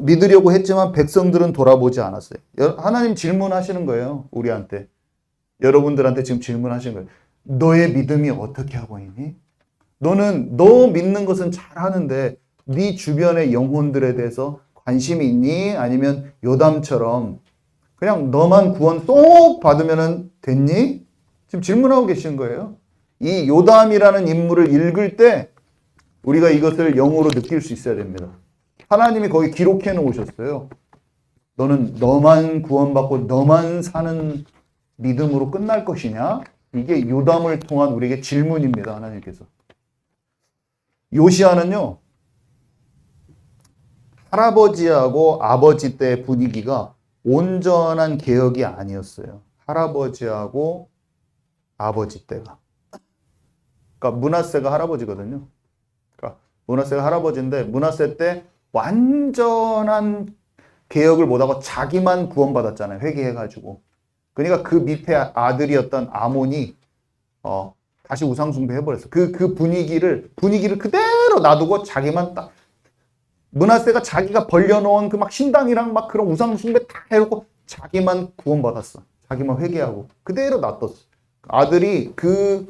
믿으려고 했지만 백성들은 돌아보지 않았어요. 하나님 질문하시는 거예요. 우리한테. 여러분들한테 지금 질문하시는 거예요. 너의 믿음이 어떻게 하고 있니? 너는 너 믿는 것은 잘하는데 네 주변의 영혼들에 대해서 관심이 있니? 아니면 요담처럼 그냥 너만 구원 쏙 받으면 됐니? 지금 질문하고 계신 거예요. 이 요담이라는 인물을 읽을 때 우리가 이것을 영으로 느낄 수 있어야 됩니다. 하나님이 거기 기록해 놓으셨어요. 너는 너만 구원받고 너만 사는 믿음으로 끝날 것이냐? 이게 요담을 통한 우리에게 질문입니다. 하나님께서. 요시아는요. 할아버지하고 아버지 때 분위기가 온전한 개혁이 아니었어요. 할아버지하고 아버지 때가. 그러니까 므낫세가 할아버지거든요. 그러니까 므낫세가 할아버지인데 므낫세 때 완전한 개혁을 못하고 자기만 구원받았잖아요. 회개해가지고. 그러니까 그 밑에 아들이었던 아몬이 다시 우상숭배 해버렸어. 그 분위기를 그대로 놔두고 자기만 딱 므낫세가 자기가 벌려놓은 그 막 신당이랑 막 그런 우상숭배 다 해놓고 자기만 구원받았어. 자기만 회개하고 그대로 놔뒀어. 아들이 그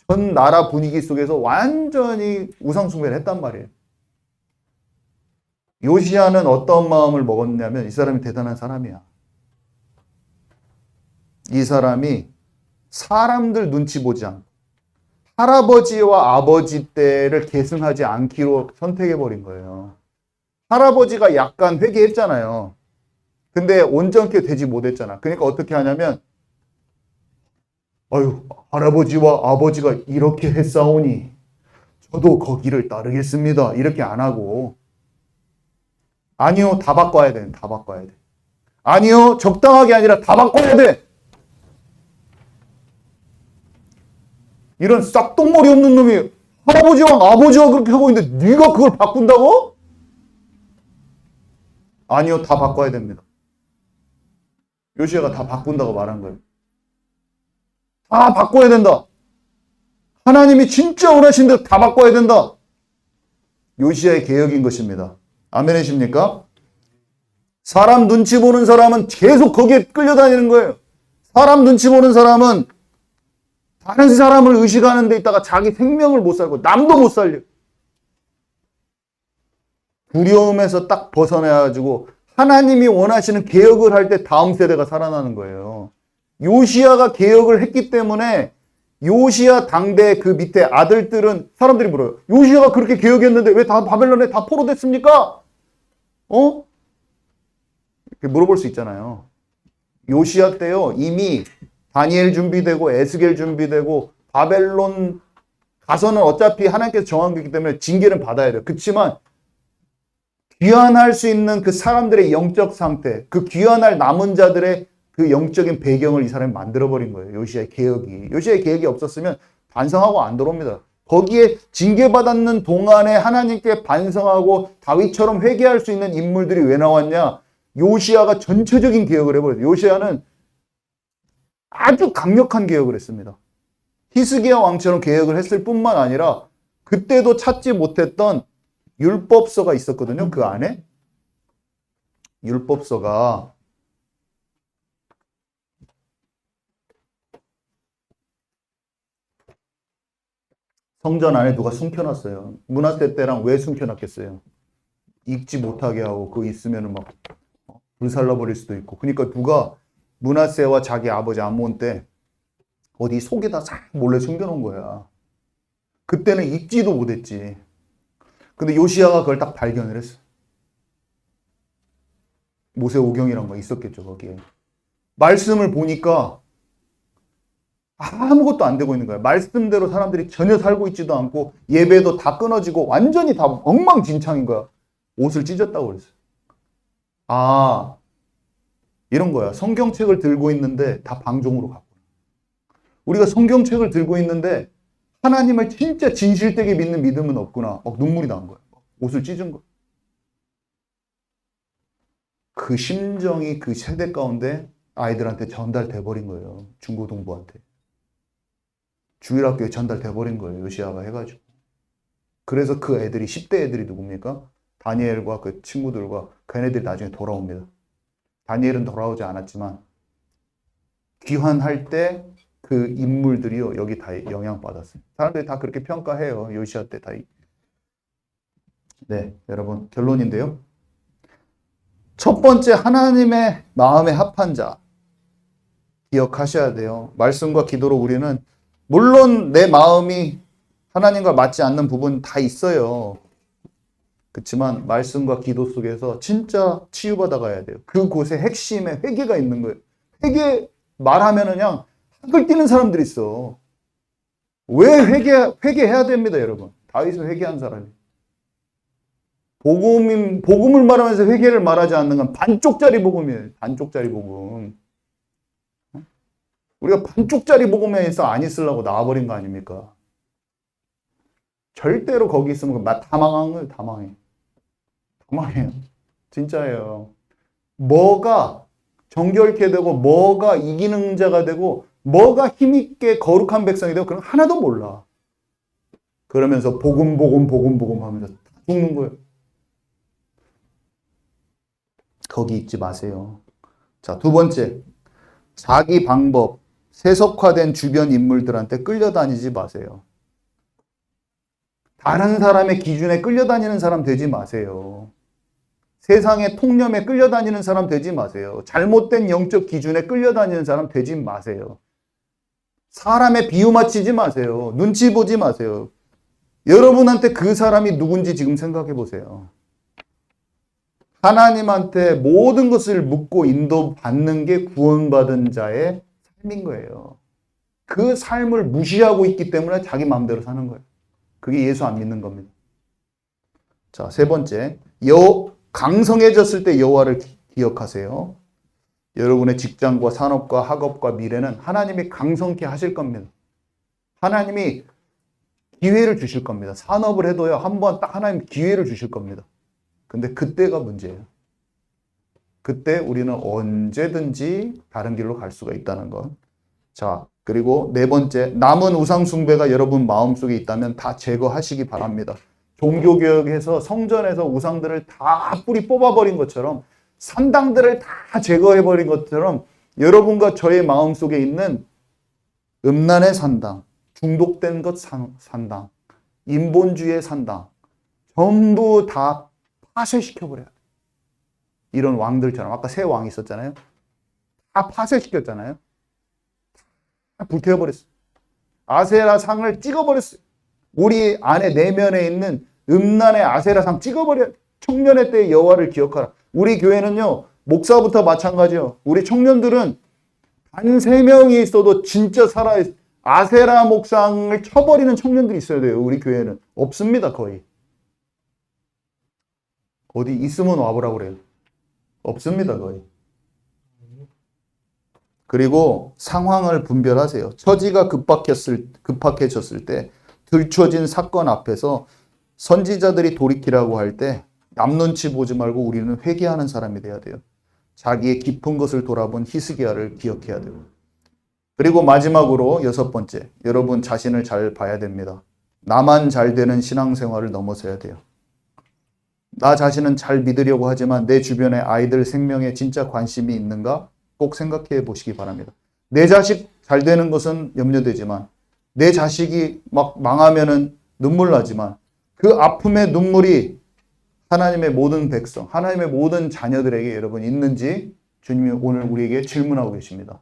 전 나라 분위기 속에서 완전히 우상숭배를 했단 말이에요. 요시아는 어떤 마음을 먹었냐면 이 사람이 대단한 사람이야. 이 사람이 사람들 눈치 보지 않고 할아버지와 아버지 때를 계승하지 않기로 선택해버린 거예요. 할아버지가 약간 회개했잖아요. 근데 온전케 되지 못했잖아. 그러니까 어떻게 하냐면, 아유, 할아버지와 아버지가 이렇게 했사오니 저도 거기를 따르겠습니다. 이렇게 안 하고, 아니요, 다 바꿔야 돼. 다 바꿔야 돼. 아니요, 적당하게 아니라 다 바꿔야 돼. 이런 싹똥머리 없는 놈이 할아버지와 아버지가 그렇게 하고 있는데 네가 그걸 바꾼다고? 아니요, 다 바꿔야 됩니다. 요시아가 다 바꾼다고 말한 거예요. 다 바꿔야 된다. 하나님이 진짜 원하신 대로 다 바꿔야 된다. 요시아의 개혁인 것입니다. 아멘이십니까? 사람 눈치 보는 사람은 계속 거기에 끌려다니는 거예요. 사람 눈치 보는 사람은 다른 사람을 의식하는 데 있다가 자기 생명을 못 살고 남도 못 살려. 두려움에서 딱 벗어나가지고 하나님이 원하시는 개혁을 할 때 다음 세대가 살아나는 거예요. 요시아가 개혁을 했기 때문에 요시아 당대 그 밑에 아들들은 사람들이 물어요. 요시아가 그렇게 개혁했는데 왜 다 바벨론에 다 포로됐습니까? 이렇게 물어볼 수 있잖아요. 요시아 때요 이미 다니엘 준비되고 에스겔 준비되고 바벨론 가서는 어차피 하나님께서 정한 거기 때문에 징계는 받아야 돼요. 그렇지만 귀환할 수 있는 그 사람들의 영적 상태, 그 귀환할 남은 자들의 그 영적인 배경을 이 사람이 만들어버린 거예요. 요시아의 개혁이. 요시아의 개혁이 없었으면 반성하고 안 들어옵니다. 거기에 징계받았는 동안에 하나님께 반성하고 다윗처럼 회개할 수 있는 인물들이 왜 나왔냐? 요시아가 전체적인 개혁을 해버렸어요. 요시아는 아주 강력한 개혁을 했습니다. 히스기야 왕처럼 개혁을 했을 뿐만 아니라 그때도 찾지 못했던 율법서가 있었거든요. 그 안에 율법서가 성전 안에 누가 숨겨놨어요. 므낫세 때랑 왜 숨겨놨겠어요? 읽지 못하게 하고 그거 있으면 막 불살라버릴 수도 있고. 그러니까 누가 므낫세와 자기 아버지 아몬 때 어디 속에다 싹 몰래 숨겨놓은 거야. 그때는 읽지도 못했지. 근데 요시아가 그걸 딱 발견을 했어. 모세오경이란 거 있었겠죠, 거기에. 말씀을 보니까 아무것도 안 되고 있는 거야. 말씀대로 사람들이 전혀 살고 있지도 않고 예배도 다 끊어지고 완전히 다 엉망진창인 거야. 옷을 찢었다고 그랬어요. 아, 이런 거야. 성경책을 들고 있는데 다 방종으로 갔고. 우리가 성경책을 들고 있는데 하나님을 진짜 진실되게 믿는 믿음은 없구나. 막 눈물이 난 거야. 옷을 찢은 거야. 그 심정이 그 세대 가운데 아이들한테 전달돼 버린 거예요. 중고등부한테. 주일학교에 전달돼 버린 거예요. 요시아가 해가지고. 그래서 그 애들이 10대 애들이 누굽니까? 다니엘과 그 친구들과 걔네들이 나중에 돌아옵니다. 다니엘은 돌아오지 않았지만 귀환할 때 그 인물들이요 여기 다 영향받았어요. 사람들이 다 그렇게 평가해요. 요시아 때 다. 네, 여러분 결론인데요. 첫 번째 하나님의 마음에 합한 자 기억하셔야 돼요. 말씀과 기도로 우리는 물론 내 마음이 하나님과 맞지 않는 부분 다 있어요. 그렇지만 말씀과 기도 속에서 진짜 치유받아 가야 돼요. 그곳에 핵심에 회개가 있는 거예요. 회개 말하면 그냥 한글 뛰는 사람들이 있어. 왜 회개해야 됩니다, 여러분. 다윗을 회개한 사람이. 복음을 말하면서 회개를 말하지 않는 건 반쪽짜리 복음이에요. 반쪽짜리 복음. 우리가 반쪽짜리 복음에서 안 있으려고 나와버린 거 아닙니까? 절대로 거기 있으면 다 망한 거예요. 다 망해. 다 망해요. 진짜예요. 뭐가 정결케 되고 뭐가 이기는 자가 되고 뭐가 힘있게 거룩한 백성이 되고 그런 거 하나도 몰라. 그러면서 복음 하면서 다 죽는 거예요. 거기 있지 마세요. 자, 두 번째. 자기 방법, 세속화된 주변 인물들한테 끌려다니지 마세요. 다른 사람의 기준에 끌려다니는 사람 되지 마세요. 세상의 통념에 끌려다니는 사람 되지 마세요. 잘못된 영적 기준에 끌려다니는 사람 되지 마세요. 사람의 비유 맞추지 마세요. 눈치 보지 마세요. 여러분한테 그 사람이 누군지 지금 생각해 보세요. 하나님한테 모든 것을 묻고 인도받는 게 구원받은 자의 삶인 거예요. 그 삶을 무시하고 있기 때문에 자기 마음대로 사는 거예요. 그게 예수 안 믿는 겁니다. 자, 세 번째, 강성해졌을 때 여호와를 기억하세요. 여러분의 직장과 산업과 학업과 미래는 하나님이 강성케 하실 겁니다. 하나님이 기회를 주실 겁니다. 산업을 해도요, 한번 딱 하나님 기회를 주실 겁니다. 근데 그때가 문제예요. 그때 우리는 언제든지 다른 길로 갈 수가 있다는 것. 자, 그리고 네 번째, 남은 우상 숭배가 여러분 마음속에 있다면 다 제거하시기 바랍니다. 종교개혁에서 성전에서 우상들을 다 뿌리 뽑아버린 것처럼, 산당들을 다 제거해버린 것처럼 여러분과 저의 마음속에 있는 음란의 산당, 중독된 것 산당, 인본주의의 산당 전부 다 파쇄시켜버려야 돼. 이런 왕들처럼 아까 세 왕이 있었잖아요. 다 파쇄시켰잖아요. 다 불태워버렸어요. 아세라 상을 찍어버렸어요. 우리 안에 내면에 있는 음란의 아세라 상 찍어버려야 돼. 청년의 때 여호와를 기억하라. 우리 교회는요, 목사부터 마찬가지요. 우리 청년들은 단 3명이 있어도 진짜 살아있어요. 아세라 목상을 쳐버리는 청년들이 있어야 돼요. 우리 교회는 없습니다. 거의. 어디 있으면 와보라고 그래요. 없습니다. 거의. 그리고 상황을 분별하세요. 처지가 급박해졌을 때 들춰진 사건 앞에서 선지자들이 돌이키라고 할 때 남 눈치 보지 말고 우리는 회개하는 사람이 돼야 돼요. 자기의 깊은 것을 돌아본 히스기야를 기억해야 돼요. 그리고 마지막으로 6번째, 여러분 자신을 잘 봐야 됩니다. 나만 잘 되는 신앙생활을 넘어서야 돼요. 나 자신은 잘 믿으려고 하지만 내 주변의 아이들 생명에 진짜 관심이 있는가 꼭 생각해 보시기 바랍니다. 내 자식 잘 되는 것은 염려되지만 내 자식이 막 망하면은 눈물 나지만 그 아픔의 눈물이 하나님의 모든 백성, 하나님의 모든 자녀들에게 여러분 있는지 주님이 오늘 우리에게 질문하고 계십니다.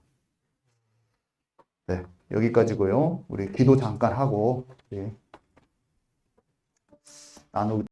네, 여기까지고요. 우리 기도 잠깐 하고 나누